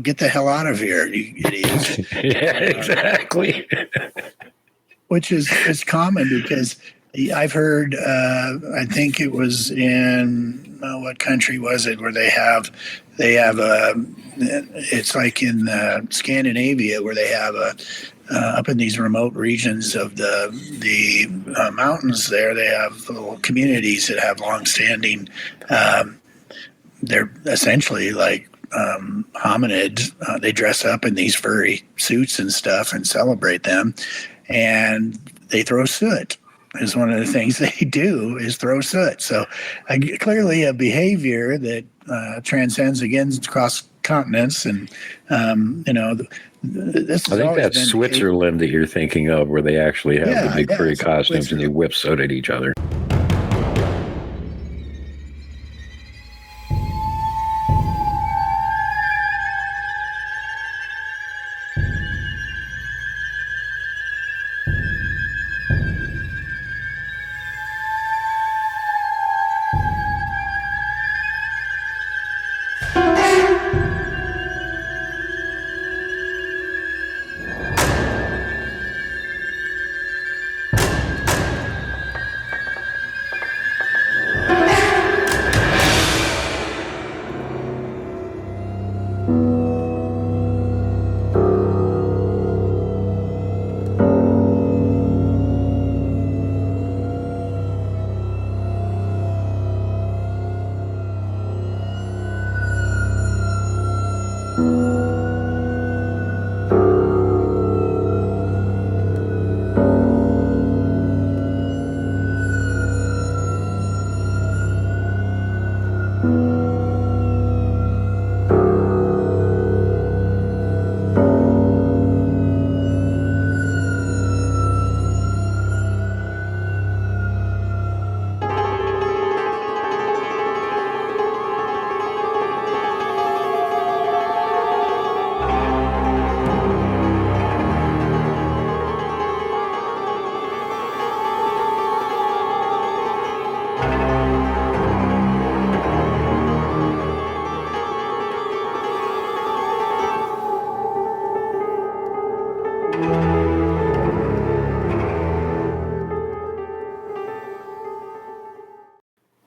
get the hell out of here, you idiots. Yeah, exactly. Which is common because I've heard, I think it was in, what country was it, where they have it's like in Scandinavia, where they have up in these remote regions of the mountains there, they have little communities that have longstanding, they're essentially like hominids. They dress up in these furry suits and stuff and celebrate them, and they throw soot. Is one of the things they do is throw soot. So clearly a behavior that transcends against cross continents. And, this I think that's Switzerland that you're thinking of, where they actually have the big furry costumes and they whip soot at each other.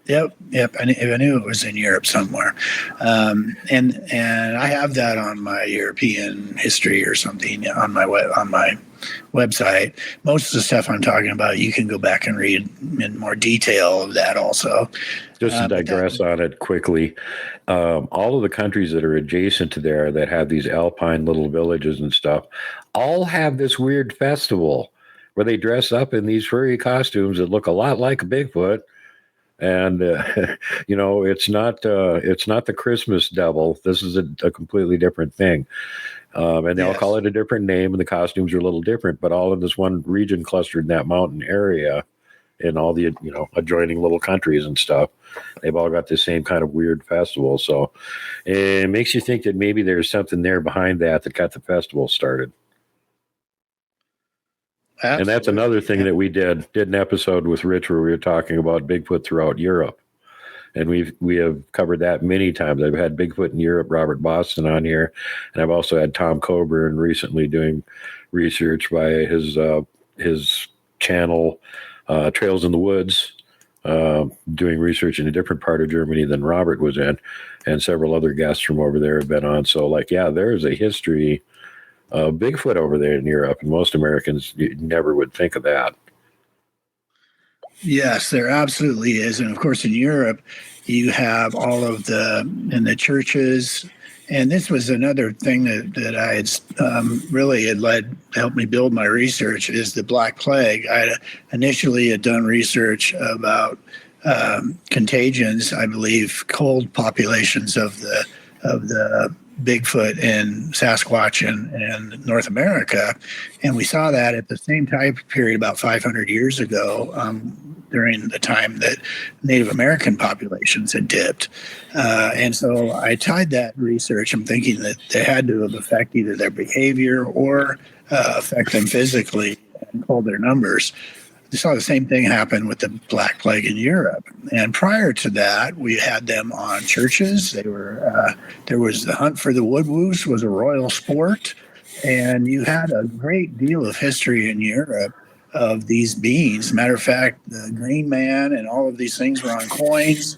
Yep. I knew it was in Europe somewhere, and I have that on my European history or something on my website. Most of the stuff I'm talking about, you can go back and read in more detail of that also. Just to digress on it quickly, all of the countries that are adjacent to there that have these alpine little villages and stuff all have this weird festival where they dress up in these furry costumes that look a lot like a Bigfoot. And it's not the Christmas devil. This is a completely different thing, and they all call it a different name, and the costumes are a little different, but all in this one region clustered in that mountain area, in all the adjoining little countries and stuff. They've all got the same kind of weird festival, so it makes you think that maybe there's something there behind that got the festival started. Absolutely. And that's another thing that we did an episode with Rich where we were talking about Bigfoot throughout Europe. And we have covered that many times. I've had Bigfoot in Europe, Robert Boston on here, and I've also had Tom Coburn recently doing research by his channel, Trails in the Woods, doing research in a different part of Germany than Robert was in, and several other guests from over there have been on. So there's a history Bigfoot over there in Europe, and most Americans never would think of that. Yes, there absolutely is. And of course, in Europe, you have all of in the churches. And this was another thing that I had really helped me build my research is the Black Plague. I initially had done research about contagions, I believe, cold populations of the Bigfoot and Sasquatch and North America. And we saw that at the same time period about 500 years ago, during the time that Native American populations had dipped. And so I tied that research. I'm thinking that they had to have affected either their behavior or affect them physically and pull their numbers. We saw the same thing happen with the Black Plague in Europe. And prior to that, we had them on churches. They were there was the hunt for the woodwoos was a royal sport. And you had a great deal of history in Europe of these beings. Matter of fact, the Green Man and all of these things were on coins.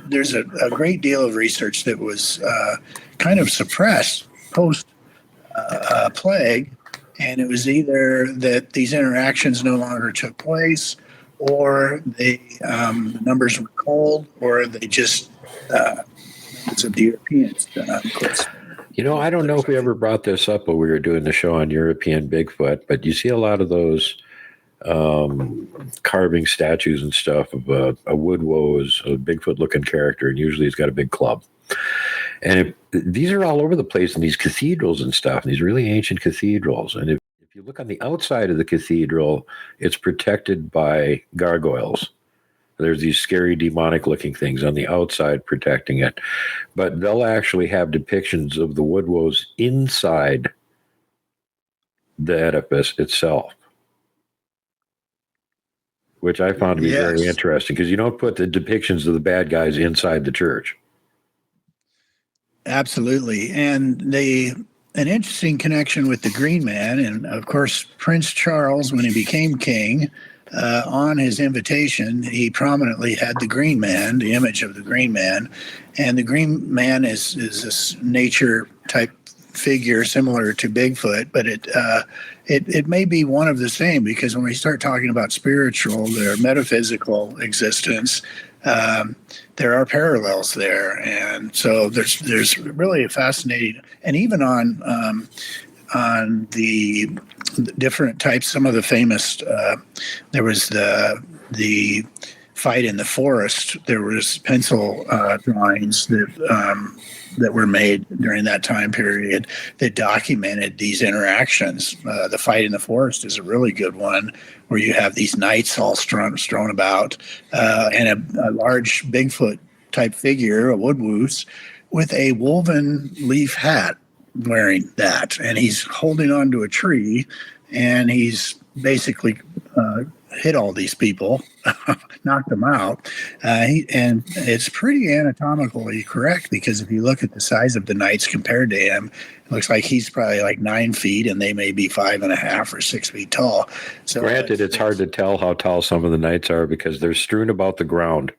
There's a great deal of research that was kind of suppressed post plague. And it was either that these interactions no longer took place, or the numbers were cold, or they just it's of the Europeans, of course. I don't know if we ever brought this up when we were doing the show on European Bigfoot, but you see a lot of those carving statues and stuff of a woodwoe as a Bigfoot-looking character, and usually he's got a big club. And these are all over the place in these cathedrals and stuff, these really ancient cathedrals. And if you look on the outside of the cathedral, it's protected by gargoyles. There's these scary demonic-looking things on the outside protecting it. But they'll actually have depictions of the woodwoes inside the edifice itself, which I found to be very interesting, because you don't put the depictions of the bad guys inside the church. Absolutely. And an interesting connection with the Green Man, and of course, Prince Charles, when he became king, on his invitation, he prominently had the Green Man, the image of the Green Man. And the Green Man is this nature type figure similar to Bigfoot, but it may be one of the same, because when we start talking about spiritual or metaphysical existence, there are parallels there. And so there's really a fascinating, and even on the different types, some of the famous, there was the fight in the forest. There was pencil drawings that were made during that time period that documented these interactions. The fight in the forest is a really good one, where you have these knights all strewn about, and a large Bigfoot type figure, a woodwoos, with a woven leaf hat, wearing that, and he's holding onto a tree, and he's basically hit all these people, knocked them out. And it's pretty anatomically correct, because if you look at the size of the knights compared to him, it looks like he's probably like 9 feet and they may be 5.5 or 6 feet tall. So granted, it's hard to tell how tall some of the knights are because they're strewn about the ground.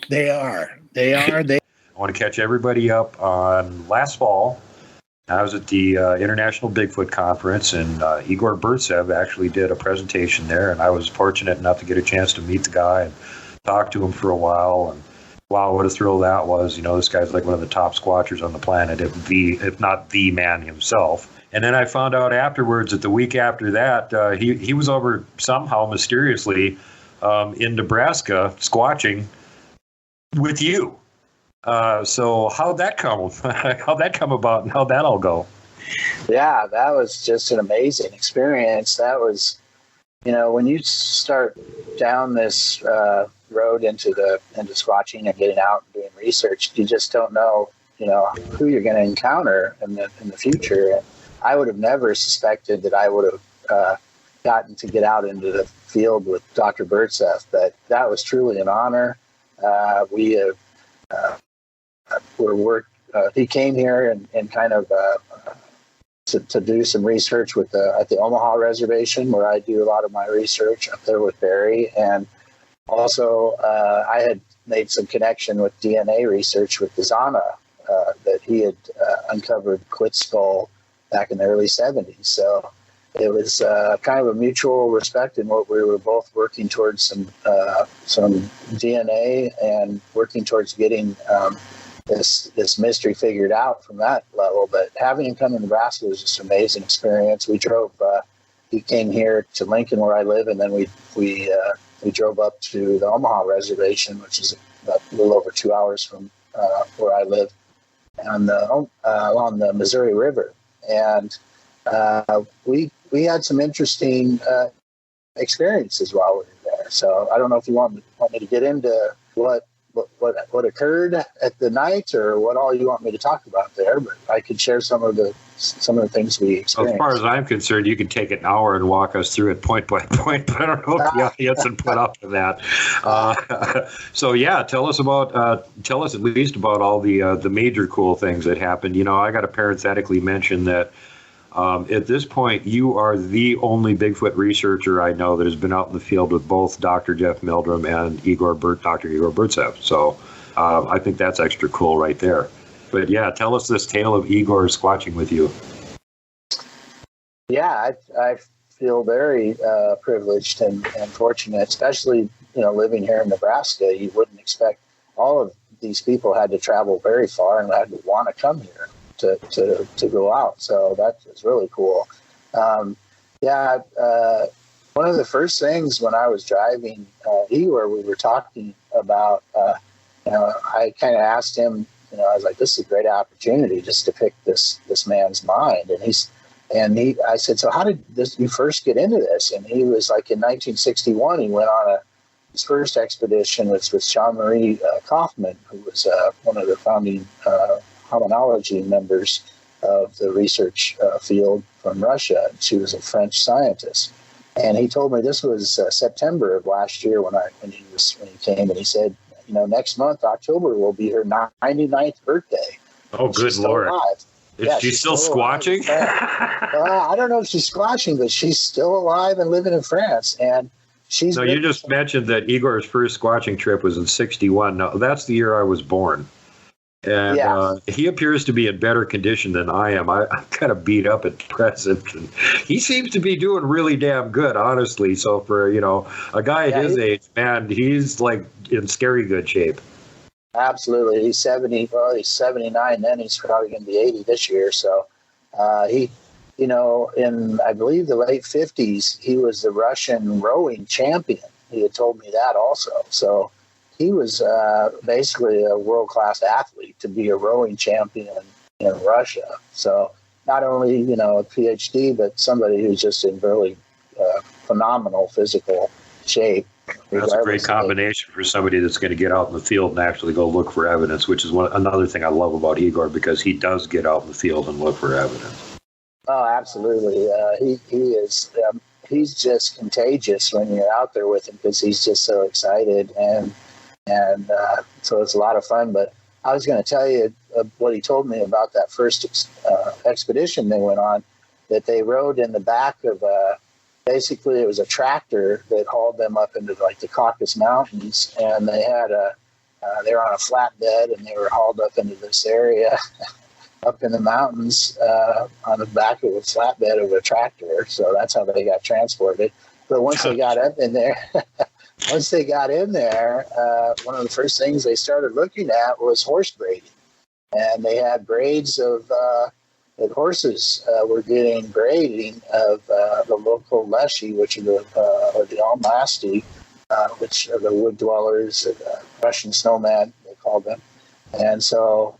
They are. I want to catch everybody up on last fall. I was at the International Bigfoot Conference, and Igor Burtsev actually did a presentation there, and I was fortunate enough to get a chance to meet the guy and talk to him for a while. And wow, what a thrill that was. You know, this guy's like one of the top squatchers on the planet, if not the man himself. And then I found out afterwards that the week after that, he was over somehow mysteriously in Nebraska squatching with you. So how'd that come about, and how'd that all go? Yeah, that was just an amazing experience. That was, when you start down this road into squatching and getting out and doing research, you just don't know, who you're going to encounter in the future. And I would have never suspected that I would have gotten to get out into the field with Dr. Burtsev, but that was truly an honor. He came here and kind of to do some research at the Omaha Reservation, where I do a lot of my research up there with Barry. And also I had made some connection with DNA research with the Zana that he had uncovered Quit's skull back in the early 70s. So it was kind of a mutual respect in what we were both working towards some DNA and working towards getting this mystery figured out from that level. But having him come to Nebraska was just an amazing experience. We drove, he came here to Lincoln where I live, and then we drove up to the Omaha Reservation, which is about a little over 2 hours from where I live, on the Missouri River. And we had some interesting experiences while we were there. So I don't know if you want me to get into what occurred at the night, or what all you want me to talk about there, but I could share some of the things we experienced. As far as I'm concerned, you could take an hour and walk us through it point by point, but I don't know if the audience would put up to that. So yeah, tell us at least about all the major cool things that happened. I got to parenthetically mention that at this point, you are the only Bigfoot researcher I know that has been out in the field with both Dr. Jeff Meldrum and Dr. Igor Burtsev. So I think that's extra cool right there. But yeah, tell us this tale of Igor squatching with you. Yeah, I feel very privileged and fortunate, especially living here in Nebraska. You wouldn't expect all of these people had to travel very far and had to want to come here to go out. So that is really cool. One of the first things when I was driving Igor, we were talking about, I kind of asked him, I was like, this is a great opportunity just to pick this man's mind. And I said, so how did you first get into this? And he was like, in 1961, he went on his first expedition, which was Jean-Marie Kaufman, who was one of the founding Hominology members of the research field from Russia. She was a French scientist, and he told me this was September of last year when he came, and he said, next month, October, will be her 99th birthday. Oh, good Lord! Is she still squatching? I don't know if she's squatching, but she's still alive and living in France. And she's. No, you just mentioned that Igor's first squatching trip was in '61. Now that's the year I was born. And he appears to be in better condition than I am. I'm kind of beat up at present. And he seems to be doing really damn good, honestly. So for, a guy his age, man, he's like in scary good shape. Absolutely. He's 70. Well, he's 79 then. He's probably going to be 80 this year. So he, in, I believe, the late 50s, he was the Russian rowing champion. He had told me that also. So he was basically a world-class athlete to be a rowing champion in Russia. So not only, a PhD, but somebody who's just in really phenomenal physical shape. That's a great combination for somebody that's going to get out in the field and actually go look for evidence, which is another thing I love about Igor, because he does get out in the field and look for evidence. Oh, absolutely. He is. he's just contagious when you're out there with him because he's just so excited, and so it's a lot of fun. But I was going to tell you what he told me about that first expedition they went on, that they rode in the back of basically it was a tractor that hauled them up into like the Caucasus Mountains, and they had they were on a flatbed and they were hauled up into this area up in the mountains on the back of a flatbed of a tractor. So that's how they got transported. But once they got up in there, one of the first things they started looking at was horse braiding. And they had braids of that horses were getting braiding of the local leshy, which are the Almasty, which are the wood dwellers, Russian snowman, they called them. And so,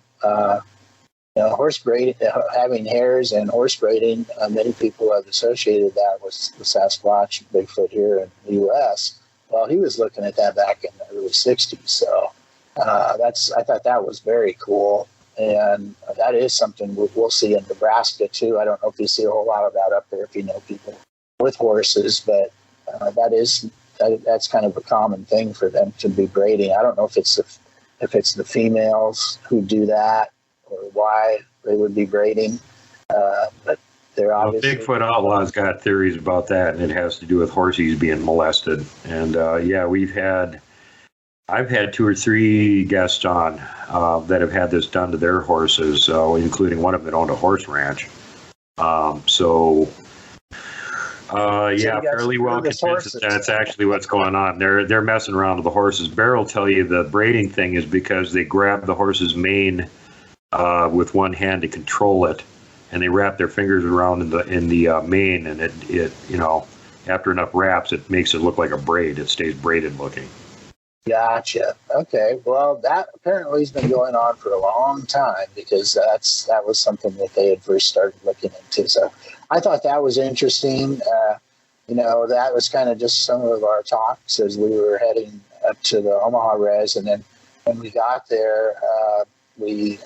horse braiding, having hares and horse braiding, many people have associated that with the Sasquatch, Bigfoot here in the U.S. Well, he was looking at that back in the early 60s. So I thought that was very cool. And that is something we'll see in Nebraska, too. I don't know if you see a whole lot of that up there if you know people with horses, but that's kind of a common thing for them to be braiding. I don't know if it's the females who do that or why they would be braiding, but they're obviously... Bigfoot Outlaw's got theories about that, and it has to do with horses being molested. And I've had 2 or 3 guests on that have had this done to their horses, including one of them that owned a horse ranch. Fairly well convinced that that's actually what's going on. They're messing around with the horses. Bear will tell you the braiding thing is because they grab the horse's mane with one hand to control it, and they wrap their fingers around in the mane, and it after enough wraps, it makes it look like a braid. It stays braided looking. Gotcha. Okay. Well, that apparently has been going on for a long time because that was something that they had first started looking into. So I thought that was interesting. That was kind of just some of our talks as we were heading up to the Omaha Res. And then when we got there, we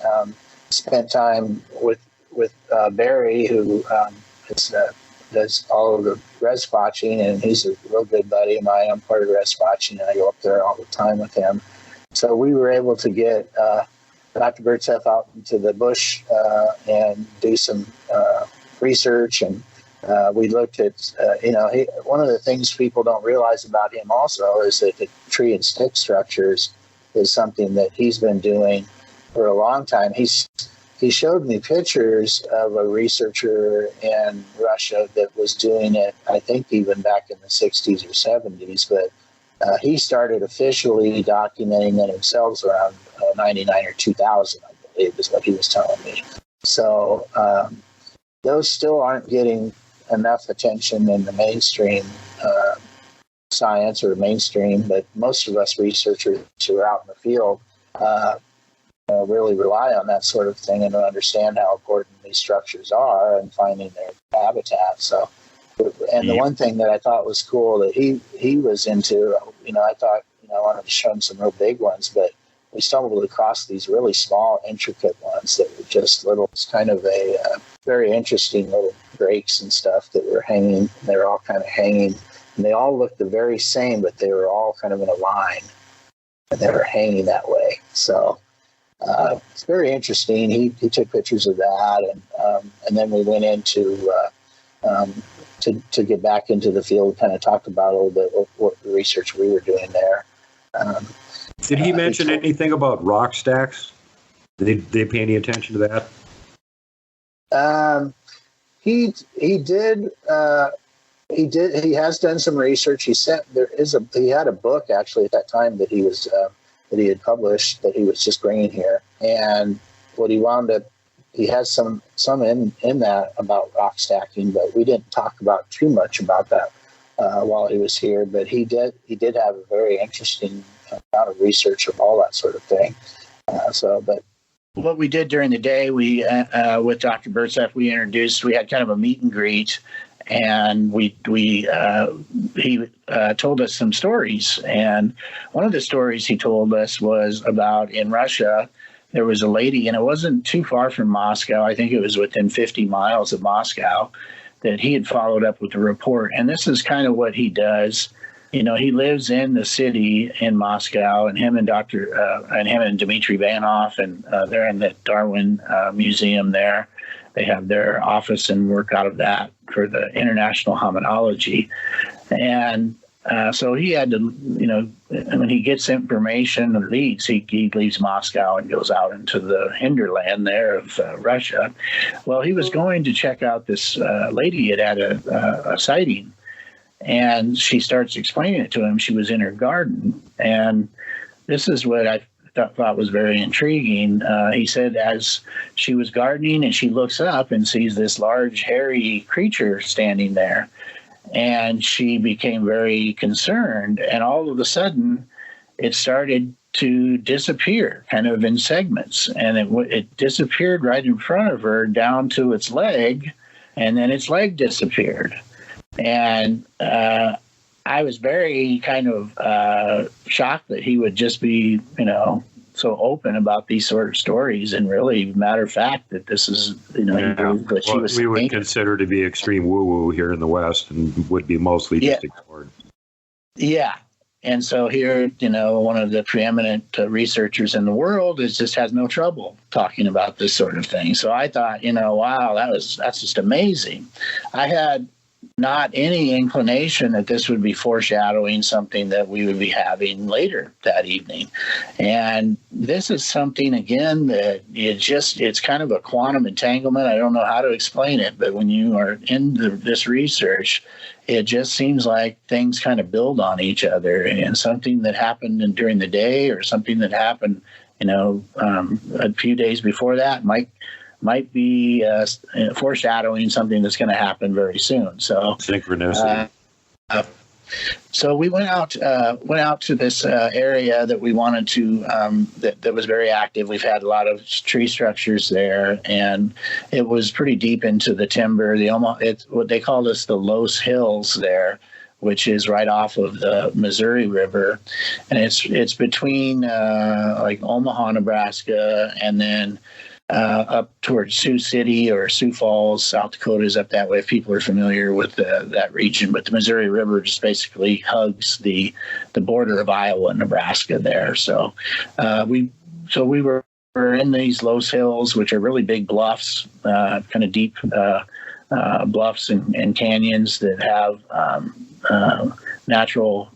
spent time with Barry, who does all of the res Squatching, and he's a real good buddy of mine. I'm part of res Squatching, and I go up there all the time with him. So we were able to get Dr. Burtsev out into the bush and do some research, and we looked at, one of the things people don't realize about him also is that the tree and stick structures is something that he's been doing for a long time. He showed me pictures of a researcher in Russia that was doing it, I think even back in the 60s or 70s, but he started officially documenting it himself around 99 or 2000, I believe, is what he was telling me. So those still aren't getting enough attention in the mainstream science or mainstream, but most of us researchers who are out in the field really rely on that sort of thing and understand how important these structures are and finding their habitat. So, and the one thing that I thought was cool that he was into, I thought, I wanted to show him some real big ones, but we stumbled across these really small, intricate ones that were just little, kind of a very interesting little breaks and stuff that were hanging. They were all kind of hanging, and they all looked the very same, but they were all kind of in a line, and they were hanging that way. So it's very interesting. He took pictures of that, and then we went into to get back into the field, kind of talked about a little bit what the research we were doing there. Did he mention anything about rock stacks? Did they pay any attention to that? He did. He has done some research. He had a book actually at that time that he had published that he was just bringing here, and what he wound up, he has some in that about rock stacking, but we didn't talk about too much about that while he was here. But he did have a very interesting amount of research of all that sort of thing. But what we did during the day, we with Dr. Burtsev, we had kind of a meet and greet, and he told us some stories. And one of the stories he told us was about in Russia, there was a lady, and it wasn't too far from Moscow. I think it was within 50 miles of Moscow. that he had followed up with a report. And this is kind of what he does. He lives in the city in Moscow, and him and Dmitry Banov, and they're in the Darwin Museum there. They have their office and work out of that for the International Hominology. And so he had to, when he gets information and leads, he leaves Moscow and goes out into the hinterland there of Russia. Well, he was going to check out this lady had a sighting. And she starts explaining it to him. She was in her garden. And this is what I thought was very intriguing. He said as she was gardening and she looks up and sees this large hairy creature standing there. And she became very concerned. And all of a sudden, it started to disappear kind of in segments. And it disappeared right in front of her down to its leg. And then its leg disappeared. And I was very kind of shocked that he would just be, so open about these sort of stories, and really matter of fact that this is, what she was we would saying. consider to be extreme woo-woo here in the West, and would be mostly just ignored. Yeah. And so here, one of the preeminent researchers in the world just has no trouble talking about this sort of thing. So I thought, wow, that's just amazing. I had not any inclination that this would be foreshadowing something that we would be having later that evening. And this is something, again, that it's kind of a quantum entanglement. I don't know how to explain it, but when you are in this research, it just seems like things kind of build on each other, and something that happened during the day or something that happened, a few days before that might be foreshadowing something that's going to happen very soon. So synchronicity. So we went out to this area that we wanted to that was very active. We've had a lot of tree structures there, and it was pretty deep into the timber. It's what they call this the Los Hills there, which is right off of the Missouri River, and it's between like Omaha, Nebraska, and then up towards Sioux City or Sioux Falls, South Dakota is up that way, if people are familiar with that region. But the Missouri River just basically hugs the border of Iowa and Nebraska there. So we were in these Los Hills, which are really big bluffs, kind of deep bluffs and canyons that have natural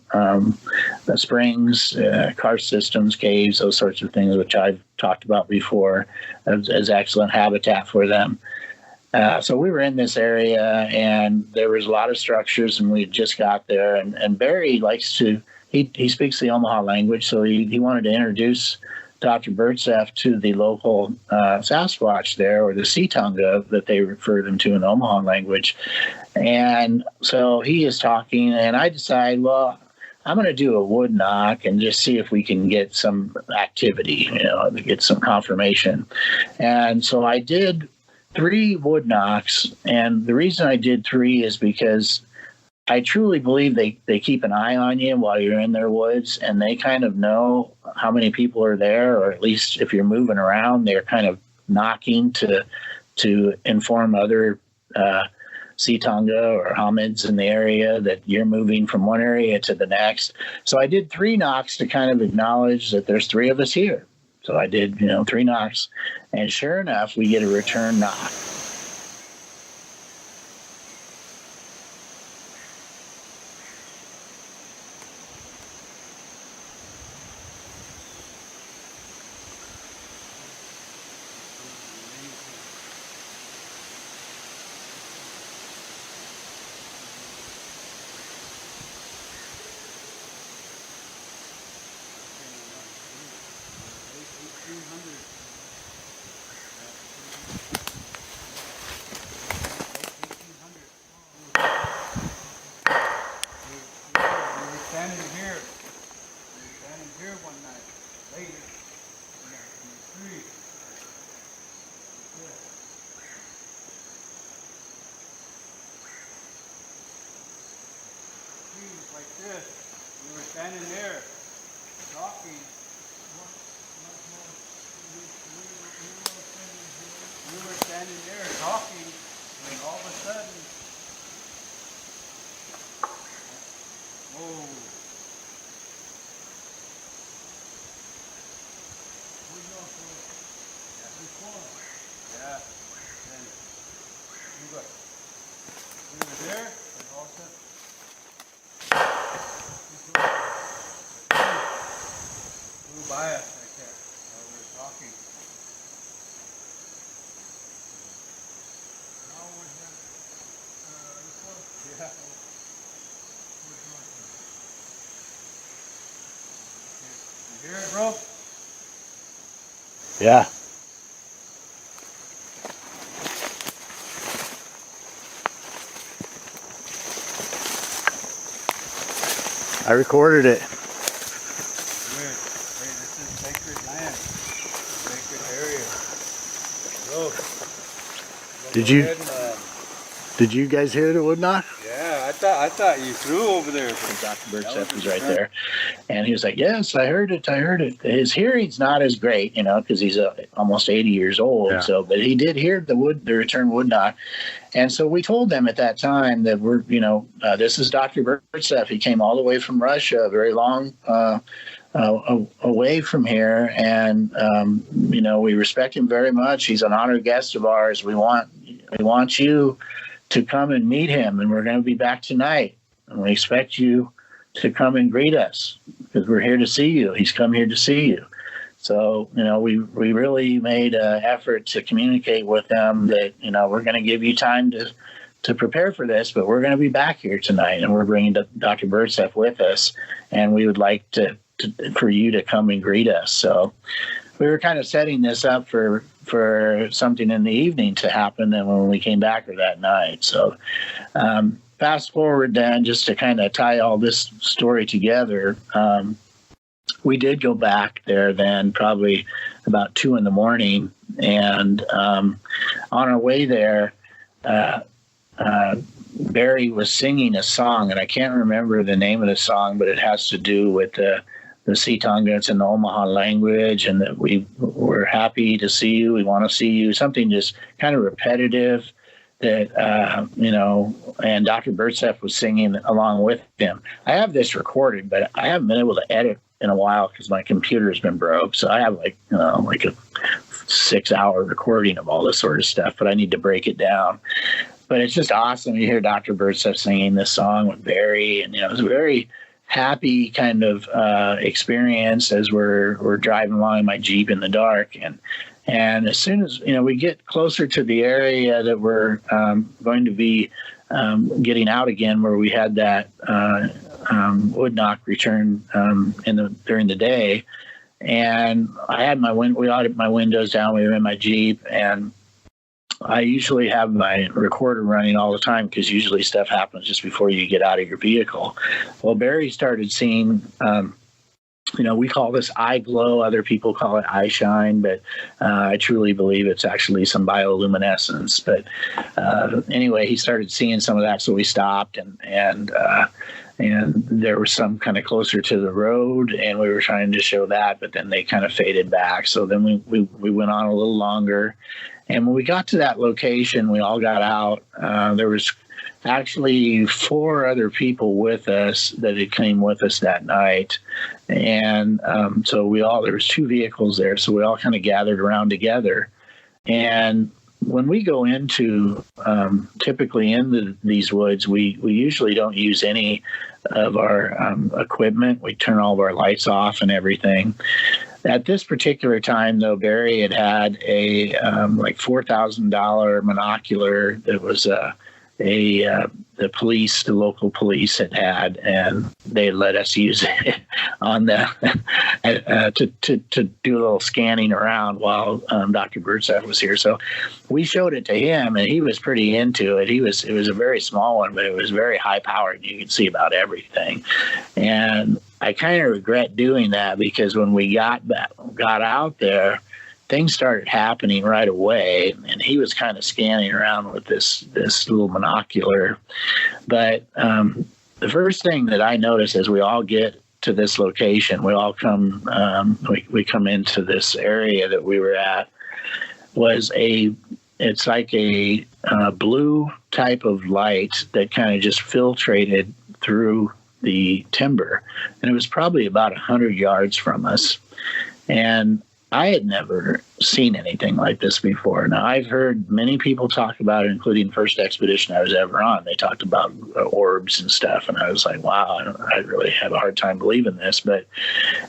springs, karst systems, caves, those sorts of things, which I've talked about before as excellent habitat for them. So we were in this area, and there was a lot of structures, and we had just got there. And Barry likes to, he speaks the Omaha language, so he wanted to introduce Dr. Burtsev to the local Sasquatch there, or the Sea-Tunga that they refer them to in the Omaha language. And so he is talking, and I decide, well, I'm going to do a wood knock and just see if we can get some activity, to get some confirmation. And so I did 3 wood knocks, and the reason I did 3 is because I truly believe they keep an eye on you while you're in their woods, and they kind of know how many people are there, or at least if you're moving around, they're kind of knocking to inform other Sea-Tunga or homids in the area that you're moving from one area to the next. So I did 3 knocks to kind of acknowledge that there's 3 of us here. So I did, 3 knocks, and sure enough, we get a return knock. Yeah. I recorded it. Good. Hey, this is sacred land, sacred area. So, Did you guys hear the wood knock? yeah, I thought you threw over there. Dr. Burtsev was right there. And he was like, yes, I heard it. His hearing's not as great, because he's almost 80 years old. Yeah. So, but he did hear the return wood knock. And so we told them at that time that this is Dr. Burtsev. He came all the way from Russia, very long away from here. And, we respect him very much. He's an honored guest of ours. We want you to come and meet him. And we're going to be back tonight. And we expect you to come and greet us because we're here to see you. He's come here to see you. So, we really made an effort to communicate with them that, we're going to give you time to prepare for this, but we're going to be back here tonight and we're bringing Dr. Burtsev with us. And we would like for you to come and greet us. So we were kind of setting this up for something in the evening to happen. And when we came back that night, so, fast forward then, just to kind of tie all this story together, we did go back there then probably about 2 a.m. And on our way there, Barry was singing a song, and I can't remember the name of the song, but it has to do with the Setonga. It's in the Omaha language, and that we're happy to see you. We want to see you. Something just kind of repetitive. That, and Dr. Burtsev was singing along with him. I have this recorded, but I haven't been able to edit in a while because my computer's been broke. So I have like a 6-hour recording of all this sort of stuff, but I need to break it down. But it's just awesome. You hear Dr. Burtsev singing this song with Barry, and, it was a very happy kind of experience as we're driving along in my Jeep in the dark. And as soon as, we get closer to the area that we're going to be getting out again, where we had that wood knock return during the day, and I had we had my windows down. We were in my Jeep, and I usually have my recorder running all the time because usually stuff happens just before you get out of your vehicle. Well, Barry started seeing. We call this eye glow. Other people call it eye shine, but I truly believe it's actually some bioluminescence. But anyway, he started seeing some of that, so we stopped, and there was some kind of closer to the road, and we were trying to show that, but then they kind of faded back. So then we went on a little longer, and when we got to that location, we all got out. There was actually 4 other people with us that had came with us that night. And so there was 2 vehicles there. So we all kind of gathered around together. And when we go into, typically into these woods, we usually don't use any of our equipment. We turn all of our lights off and everything. At this particular time, though, Barry had a like $4,000 monocular that was the local police had, and they let us use it on to do a little scanning around while Dr. Burtsev was here. So we showed it to him, and he was pretty into it. It was a very small one, but it was very high powered. You could see about everything, and I kind of regret doing that because when we got out there, things started happening right away, and he was kind of scanning around with this little monocular. But the first thing that I noticed as we all get to this location, we all come we come into this area that we were at, was it's like a blue type of light that kind of just filtrated through the timber, and it was probably about 100 yards from us. And I had never seen anything like this before. Now, I've heard many people talk about it, including the first expedition I was ever on. They talked about orbs and stuff, and I was like, wow, I really have a hard time believing this. But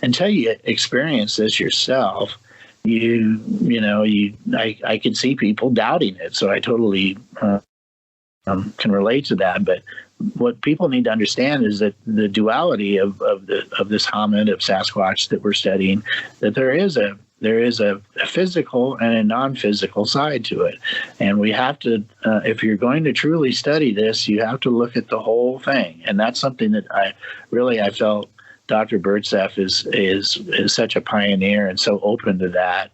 until you experience this yourself, I could see people doubting it. So I totally can relate to that. But what people need to understand is that the duality of this hominid, of Sasquatch that we're studying, that there is a physical and a non-physical side to it. And we have to, if you're going to truly study this, you have to look at the whole thing. And that's something that I felt Dr. Burtsev is such a pioneer and so open to that.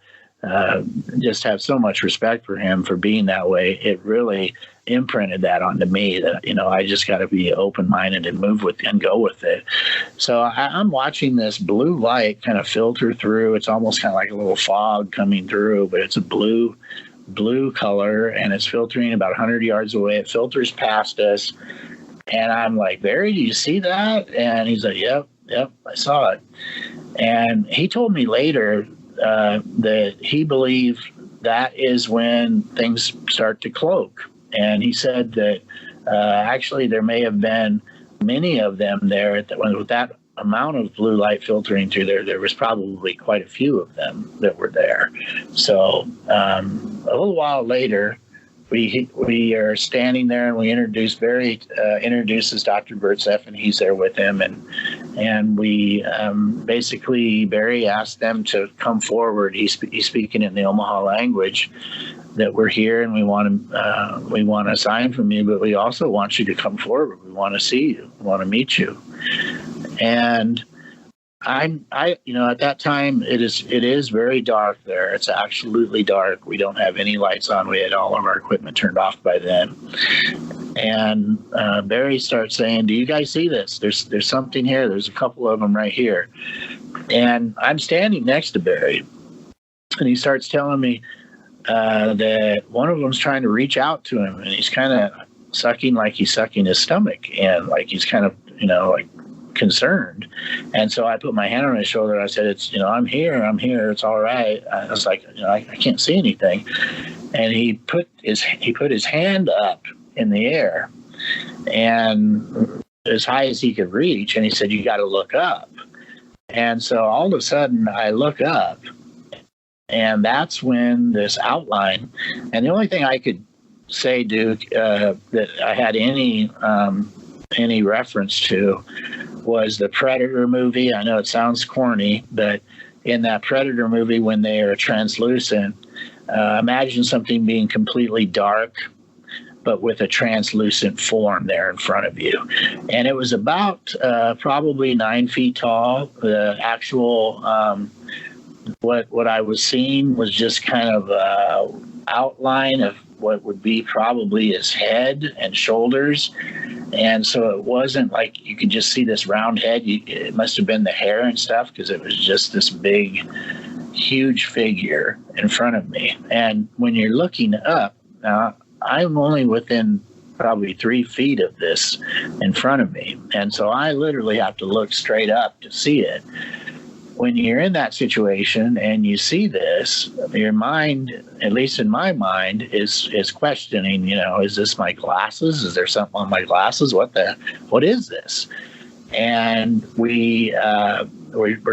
Just have so much respect for him for being that way. It really imprinted that onto me that, I just got to be open-minded and move with and go with it. So I'm watching this blue light kind of filter through. It's almost kind of like a little fog coming through, but it's a blue color, and it's filtering about 100 yards away. It filters past us, and I'm like, Barry, do you see that? And he's like, yep, I saw it. And he told me later that he believed that is when things start to cloak. And he said that actually there may have been many of them there with that amount of blue light filtering through there. There was probably quite a few of them that were there. So a little while later, we are standing there, and we Barry introduces Dr. Burtsev, and he's there with him, and we basically Barry asked them to come forward. He's speaking in the Omaha language, that we're here and we want a sign from you, but we also want you to come forward. We want to see you. We want to meet you. And I at that time it is very dark there. It's absolutely dark. We don't have any lights on. We had all of our equipment turned off by then. And Barry starts saying, "Do you guys see this? There's something here. There's a couple of them right here." And I'm standing next to Barry, and he starts telling me that one of them's trying to reach out to him, and he's kind of sucking like he's sucking his stomach, and like he's kind of like concerned. And so I put my hand on his shoulder, and I said, "It's I'm here, it's all right." I was like, I can't see anything. And he put his hand up in the air, and as high as he could reach, and he said, "You got to look up." And so all of a sudden I look up, and that's when this outline, and the only thing I could say, Duke, that I had any reference to was the Predator movie. I know it sounds corny, but in that Predator movie, when they are translucent, imagine something being completely dark, but with a translucent form there in front of you. And it was about probably 9 feet tall. The actual what I was seeing was just kind of an outline of what would be probably his head and shoulders. And so it wasn't like you could just see this round head. It must have been the hair and stuff, because it was just this big, huge figure in front of me. And when you're looking up, now I'm only within probably 3 feet of this in front of me. And so I literally have to look straight up to see it. When you're in that situation and you see this, your mind, at least in my mind, is questioning, is this my glasses? Is there something on my glasses? What is this? And we're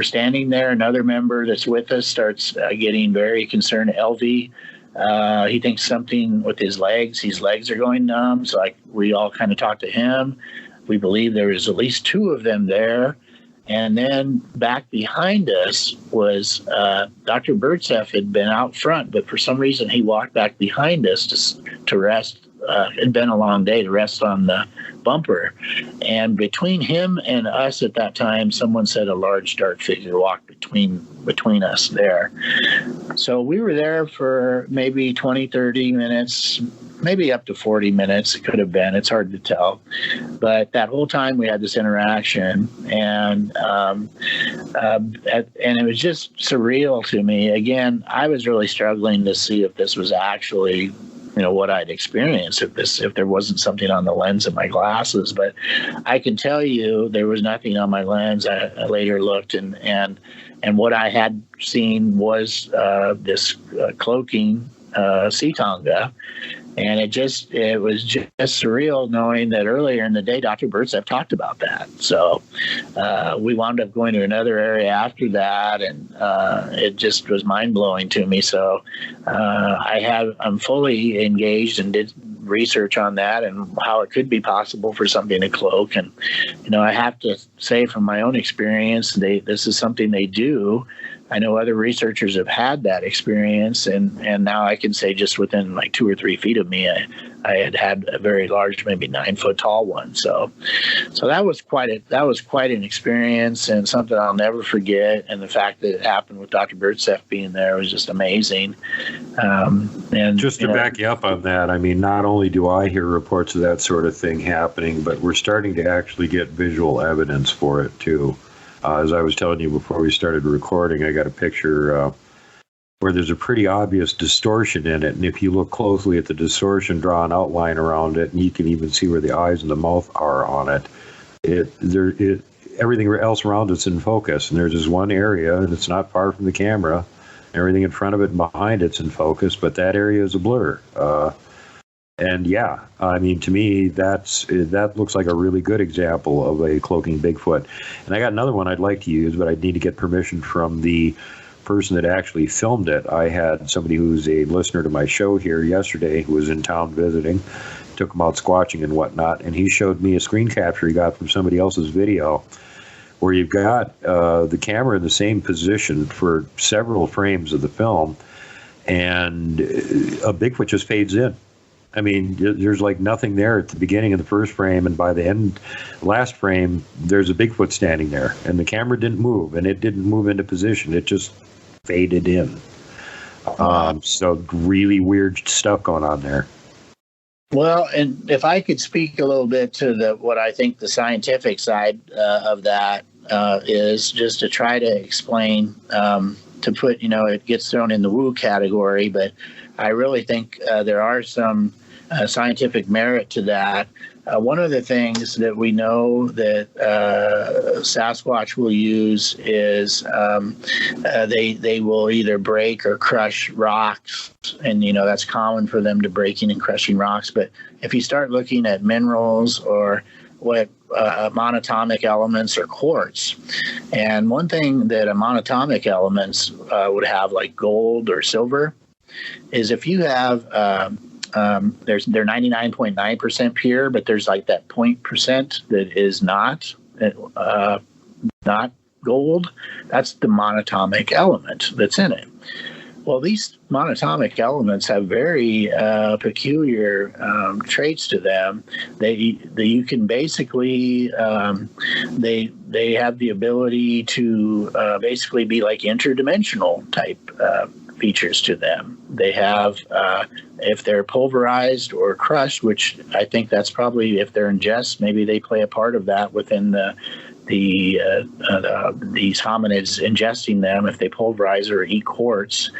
standing there. Another member that's with us starts getting very concerned. LV, he thinks something with his legs. His legs are going numb. So we all kind of talk to him. We believe there was at least 2 of them there. And then back behind us was Dr. Burtsev had been out front, but for some reason he walked back behind us to rest. It had been a long day, to rest on the bumper. And between him and us at that time, someone said a large dark figure walked between us there. So we were there for maybe 20, 30 minutes, maybe up to 40 minutes. It could have been. It's hard to tell. But that whole time we had this interaction, and it was just surreal to me. Again, I was really struggling to see if this was actually what I'd experienced if there wasn't something on the lens of my glasses. But I can tell you there was nothing on my lens. I later looked, and what I had seen was this cloaking sea tonga. And it was just surreal knowing that earlier in the day, Dr. Burtsev talked about that. So we wound up going to another area after that, and it just was mind-blowing to me. So I'm fully engaged and did research on that and how it could be possible for something to cloak. And, I have to say from my own experience, this is something they do. I know other researchers have had that experience, and now I can say just within like 2 or 3 feet of me, I had a very large, maybe 9 foot tall one. So that was quite an experience and something I'll never forget. And the fact that it happened with Dr. Burtsev being there was just amazing. And just to back you up on that, I mean, not only do I hear reports of that sort of thing happening, but we're starting to actually get visual evidence for it too. As I was telling you before we started recording, I got a picture where there's a pretty obvious distortion in it. And if you look closely at the distortion, draw an outline around it, and you can even see where the eyes and the mouth are on it. Everything else around it's in focus. And there's this one area, and it's not far from the camera. Everything in front of it and behind it's in focus, but that area is a blur. And yeah, I mean, to me, that looks like a really good example of a cloaking Bigfoot. And I got another one I'd like to use, but I need to get permission from the person that actually filmed it. I had somebody who's a listener to my show here yesterday who was in town visiting, took him out squatching and whatnot, and he showed me a screen capture he got from somebody else's video where you've got the camera in the same position for several frames of the film, and a Bigfoot just fades in. I mean, there's like nothing there at the beginning of the first frame, and by the end, last frame, there's a Bigfoot standing there, and the camera didn't move, and it didn't move into position. It just faded in. So really weird stuff going on there. Well, and if I could speak a little bit to what I think the scientific side of that is, just to try to explain, to put, it gets thrown in the woo category, but I really think there are some scientific merit to that. One of the things that we know that Sasquatch will use is they will either break or crush rocks, and that's common for them to breaking and crushing rocks. But if you start looking at minerals or what monatomic elements or quartz, and one thing that a monatomic elements would have, like gold or silver, is if you have they're 99.9% pure, but there's like that 0.% that is not gold. That's the monatomic element that's in it. Well, these monatomic elements have very peculiar traits to them. You can basically they have the ability to basically be like interdimensional type features to them. They have, if they're pulverized or crushed, which I think that's probably, if they're ingest, maybe they play a part of that within these hominids ingesting them. If they pulverize or eat quartz,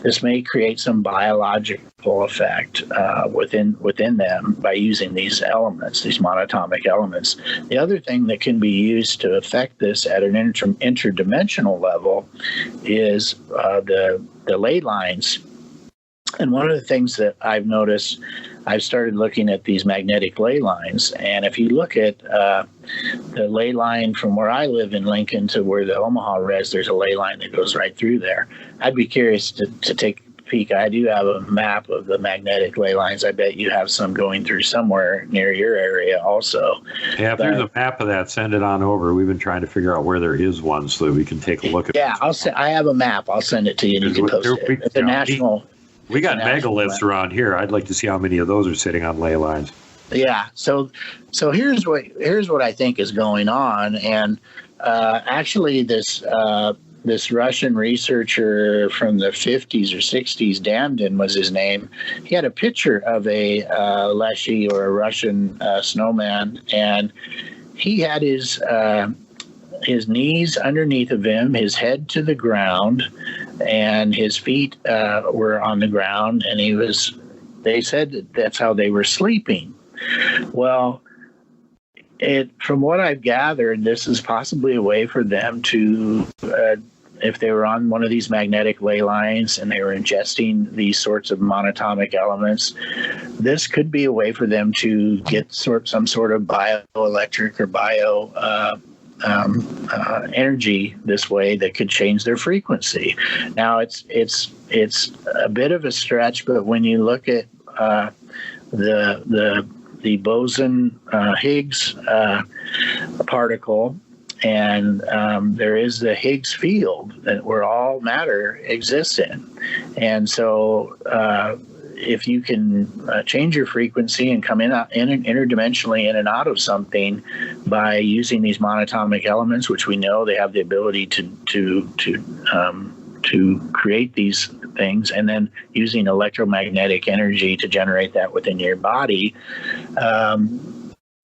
this may create some biological effect within them by using these elements, these monatomic elements. The other thing that can be used to affect this at an interdimensional level is the ley lines. And one of the things that I've noticed, I've started looking at these magnetic ley lines. And if you look at the ley line from where I live in Lincoln to where the Omaha res, there's a ley line that goes right through there. I'd be curious to take a peek. I do have a map of the magnetic ley lines. I bet you have some going through somewhere near your area also. Yeah, if there's a map of that, send it on over. We've been trying to figure out where there is one so that we can take a look at it. Yeah, I have a map. I'll send it to you and you can post it. It's a national... We got megaliths around here. I'd like to see how many of those are sitting on ley lines. Yeah. So here's what I think is going on. And actually, this Russian researcher from the 50s or 60s, Damdin was his name. He had a picture of a Leshy or a Russian snowman, and he had his knees underneath of him, his head to the ground, and his feet were on the ground, and he was they said that that's how they were sleeping. Well, from what I've gathered, this is possibly a way for them to, if they were on one of these magnetic ley lines and they were ingesting these sorts of monatomic elements, this could be a way for them to get some sort of bioelectric or bio energy this way that could change their frequency. Now, it's a bit of a stretch, but when you look at the boson Higgs particle, and there is the Higgs field that where all matter exists in. And so if you can change your frequency and come in interdimensionally in and out of something by using these monatomic elements, which we know they have the ability to create these things, and then using electromagnetic energy to generate that within your body,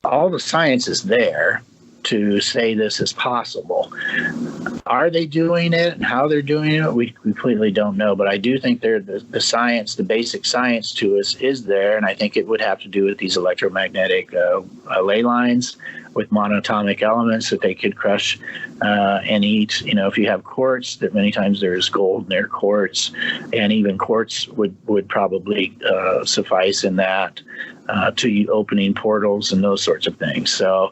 all the science is there to say this is possible. Are they doing it and how they're doing it? We completely don't know, but I do think the science, the basic science to us is there, and I think it would have to do with these electromagnetic ley lines with monatomic elements that they could crush and eat. You know, if you have quartz, that many times there's gold near quartz, and even quartz would probably suffice in that. To opening portals and those sorts of things. So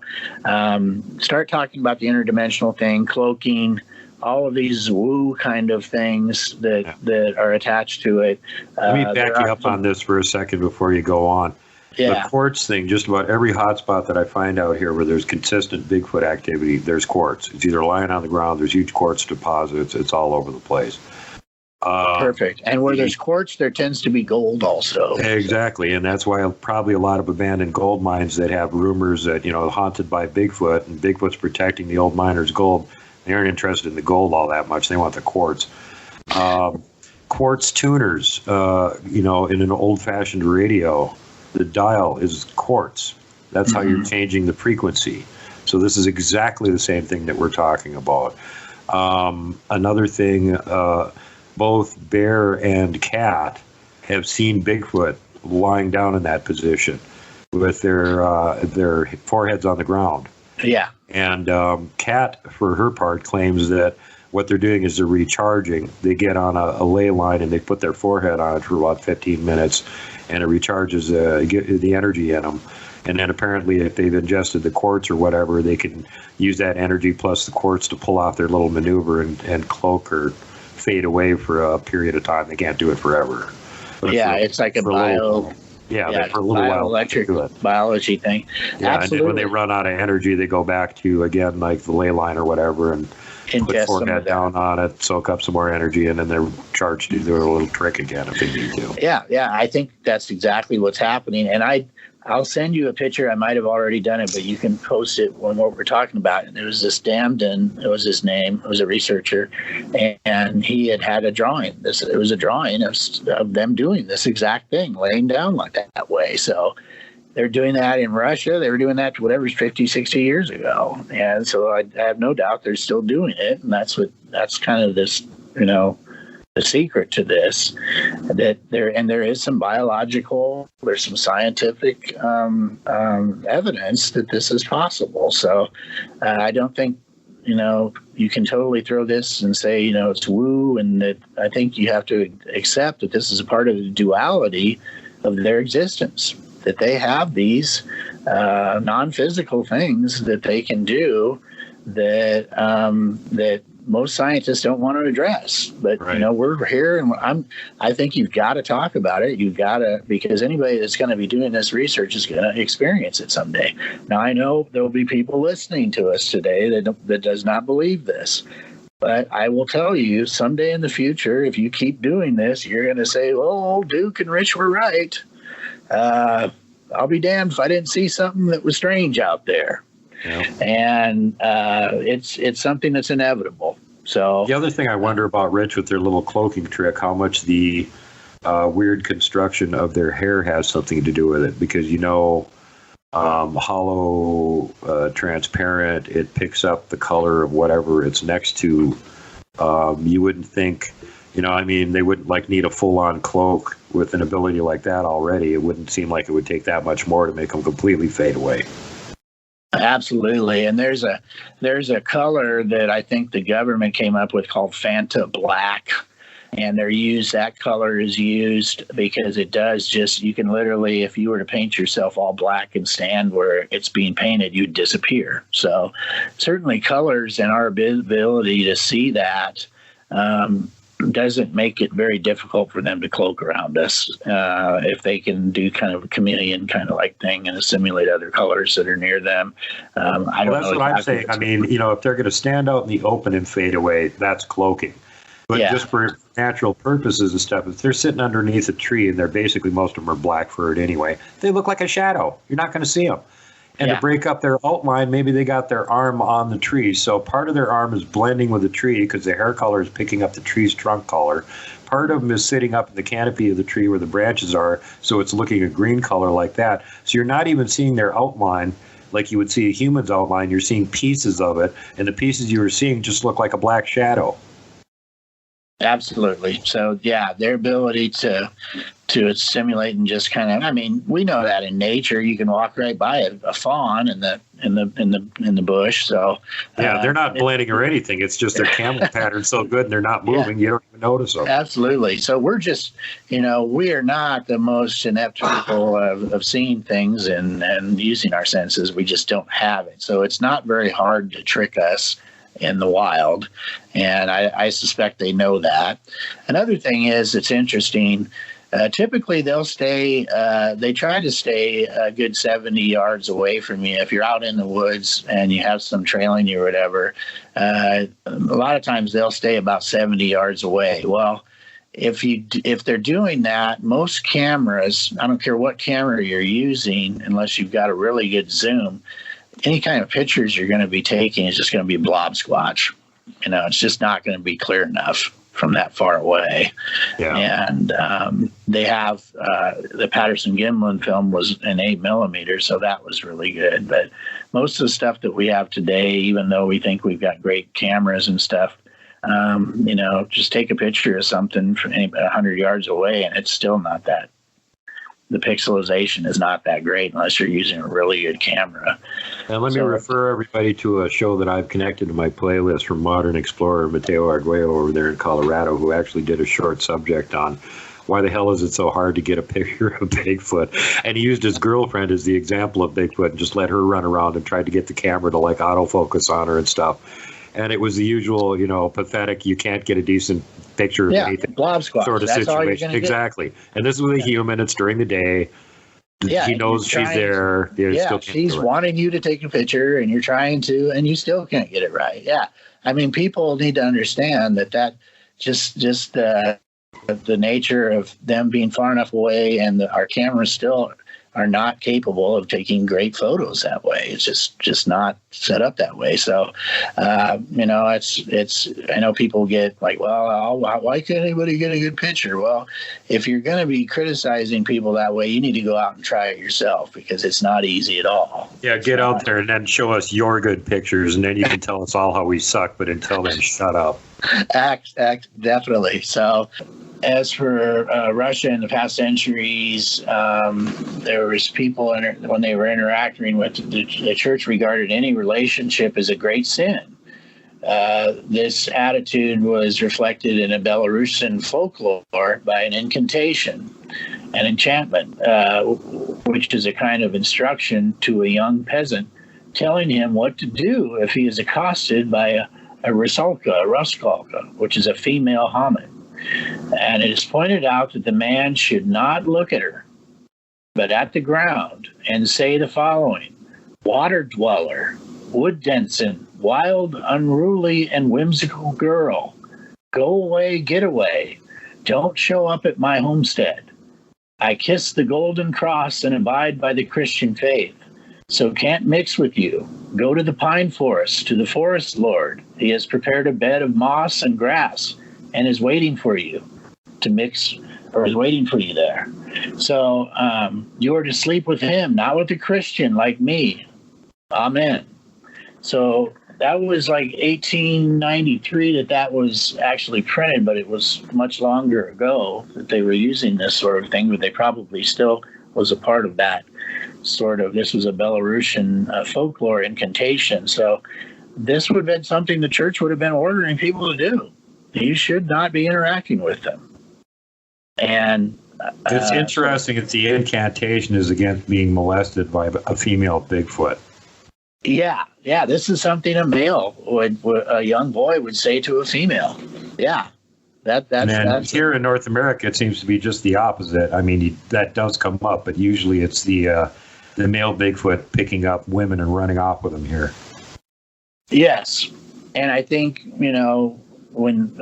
start talking about the interdimensional thing, cloaking, all of these woo kind of things that are attached to it. Let me back you up on this for a second before you go on. Yeah. The quartz thing, just about every hotspot that I find out here where there's consistent Bigfoot activity, there's quartz. It's either lying on the ground, there's huge quartz deposits, it's all over the place. Perfect. And where there's quartz, there tends to be gold also. Exactly. And that's why probably a lot of abandoned gold mines that have rumors that, haunted by Bigfoot, and Bigfoot's protecting the old miners' gold, they aren't interested in the gold all that much. They want the quartz. Quartz tuners, in an old-fashioned radio, the dial is quartz. That's how you're changing the frequency. So this is exactly the same thing that we're talking about. Another thing, both bear and cat have seen Bigfoot lying down in that position with their foreheads on the ground. Yeah. And cat, for her part, claims that what they're doing is they're recharging. They get on a ley line and they put their forehead on it for about 15 minutes, and it recharges the energy in them. And then apparently if they've ingested the quartz or whatever, they can use that energy plus the quartz to pull off their little maneuver and cloak or fade away for a period of time. They can't do it forever. But it's like a for a little while, electric biology thing. Yeah, absolutely. And then when they run out of energy, they go back to, again, like the ley line or whatever, and put forehead down on it, soak up some more energy, and then they're charged to do a little trick again if they need to. Yeah, I think that's exactly what's happening. And I'll send you a picture. I might have already done it, but you can post it when what we're talking about. And there was this Damden, it was his name, it was a researcher, and he had a drawing. It was a drawing of them doing this exact thing, laying down like that way. So they're doing that in Russia. They were doing that 50, 60 years ago. And so I have no doubt they're still doing it. And that's kind of this, the secret to this, that there is some biological, there's some scientific evidence that this is possible. So I don't think, you can totally throw this and say, it's woo, and that I think you have to accept that this is a part of the duality of their existence, that they have these non-physical things that they can do that most scientists don't want to address, but right. We're here, and I think you've got to talk about it. You've got to, because anybody that's going to be doing this research is going to experience it someday. Now, I know there'll be people listening to us today that does not believe this, but I will tell you, someday in the future, if you keep doing this, you're going to say, "Oh, Duke and Rich were right. I'll be damned if I didn't see something that was strange out there." Yeah. And it's something that's inevitable. So the other thing I wonder about, Rich, with their little cloaking trick, how much the weird construction of their hair has something to do with it, because hollow, transparent, it picks up the color of whatever it's next to. You wouldn't think You know, I mean, they wouldn't like need a full-on cloak with an ability like that already. It wouldn't seem like it would take that much more to make them completely fade away. Absolutely. And there's a color that I think the government came up with called Fanta Black. And that color is used because it does just, you can literally, if you were to paint yourself all black and stand where it's being painted, you'd disappear. So certainly colors and our ability to see that doesn't make it very difficult for them to cloak around us if they can do kind of a chameleon kind of like thing and assimilate other colors that are near them. I don't know. That's what I'm saying. I mean, you know, if they're going to stand out in the open and fade away, that's cloaking. But just for natural purposes and stuff, if they're sitting underneath a tree and most of them are black furred anyway, they look like a shadow. You're not going to see them. And to break up their outline, maybe they got their arm on the tree. So part of their arm is blending with the tree because the hair color is picking up the tree's trunk color. Part of them is sitting up in the canopy of the tree where the branches are, so it's looking a green color like that. So you're not even seeing their outline like you would see a human's outline. You're seeing pieces of it, and the pieces you were seeing just look like a black shadow. Absolutely. So their ability to simulate and just kind of, I mean, we know that in nature you can walk right by a fawn in the bush. So they're not blending or anything. It's just their camera pattern's so good and they're not moving. You don't even notice them. Absolutely. So we're just, we are not the most inept people of seeing things and using our senses. We just don't have it. So it's not very hard to trick us in the wild, and I suspect they know that. Another thing is, it's interesting. Typically, they'll stay. They try to stay a good 70 yards away from you. If you're out in the woods and you have some trailing you or whatever, a lot of times they'll stay about 70 yards away. Well, if they're doing that, most cameras, I don't care what camera you're using, unless you've got a really good zoom, any kind of pictures you're going to be taking is just going to be blob squatch. It's just not going to be clear enough from that far away. Yeah. And they have the Patterson-Gimlin film was an 8mm, so that was really good. But most of the stuff that we have today, even though we think we've got great cameras and stuff, just take a picture of something from 100 yards away, and it's still not that. The pixelization is not that great unless you're using a really good camera. And let me refer everybody to a show that I've connected to my playlist from Modern Explorer Mateo Arguello over there in Colorado, who actually did a short subject on why the hell is it so hard to get a picture of Bigfoot. And he used his girlfriend as the example of Bigfoot and just let her run around and tried to get the camera to like autofocus on her and stuff. And it was the usual, pathetic, you can't get a decent picture of anything. Blob squatch. Sort of That's situation. Exactly. And this is with a human. It's during the day. He knows she's there. She's wanting you to take a picture, and you're trying to, and you still can't get it right. Yeah. I mean, people need to understand that just the nature of them being far enough away, and our cameras still are not capable of taking great photos that way. It's just not set up that way. So, it's, I know people get like, well, why can't anybody get a good picture? Well, if you're going to be criticizing people that way, you need to go out and try it yourself, because it's not easy at all. Yeah. Get out there and then show us your good pictures, and then you can tell us all how we suck, but until then, shut up. Definitely. So, as for Russia in the past centuries, there was people when they were interacting with the church regarded any relationship as a great sin. This attitude was reflected in a Belarusian folklore by an incantation, an enchantment, which is a kind of instruction to a young peasant, telling him what to do if he is accosted by a ruskalka, which is a female hominid. And it is pointed out that the man should not look at her, but at the ground, and say the following: water dweller, wood denson, wild, unruly, and whimsical girl, go away, get away, don't show up at my homestead. I kiss the golden cross and abide by the Christian faith, so can't mix with you. Go to the pine forest, to the forest lord. He has prepared a bed of moss and grass, and is waiting for you to mix, or is waiting for you there. So you are to sleep with him, not with a Christian like me. Amen. So That was like 1893 that was actually printed, but it was much longer ago that they were using this sort of thing, but they probably still was a part of that sort of, this was a Belarusian folklore incantation. So this would have been something the church would have been ordering people to do. You should not be interacting with them. And it's interesting that the incantation is against being molested by a female Bigfoot. Yeah, this is something a male a young boy would say to a female. Yeah, that's here in North America, it seems to be just the opposite. I mean, that does come up, but usually it's the male Bigfoot picking up women and running off with them here. Yes, and I think when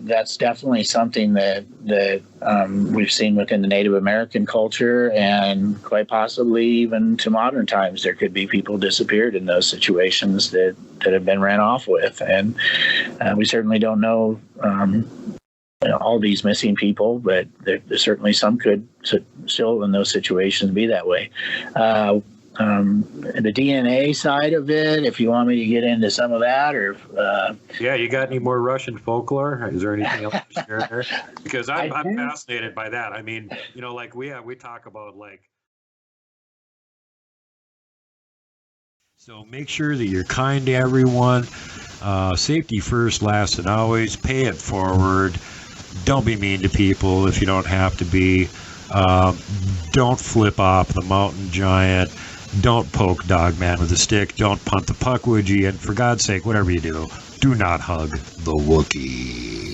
that's definitely something that we've seen within the Native American culture, and quite possibly even to modern times, there could be people disappeared in those situations that have been ran off with, and we certainly don't know all these missing people, but there's certainly some could still in those situations be that way. The DNA side of it, if you want me to get into some of that, or yeah, you got any more Russian folklore? Is there anything else to share there? Because I'm fascinated by that. I mean, like we talk about like. So make sure that you're kind to everyone. Safety first, last, and always. Pay it forward. Don't be mean to people if you don't have to be. Don't flip off the mountain giant. Don't poke Dogman with a stick. Don't punt the puck, would you? And for God's sake, whatever you do not hug the Wookiee.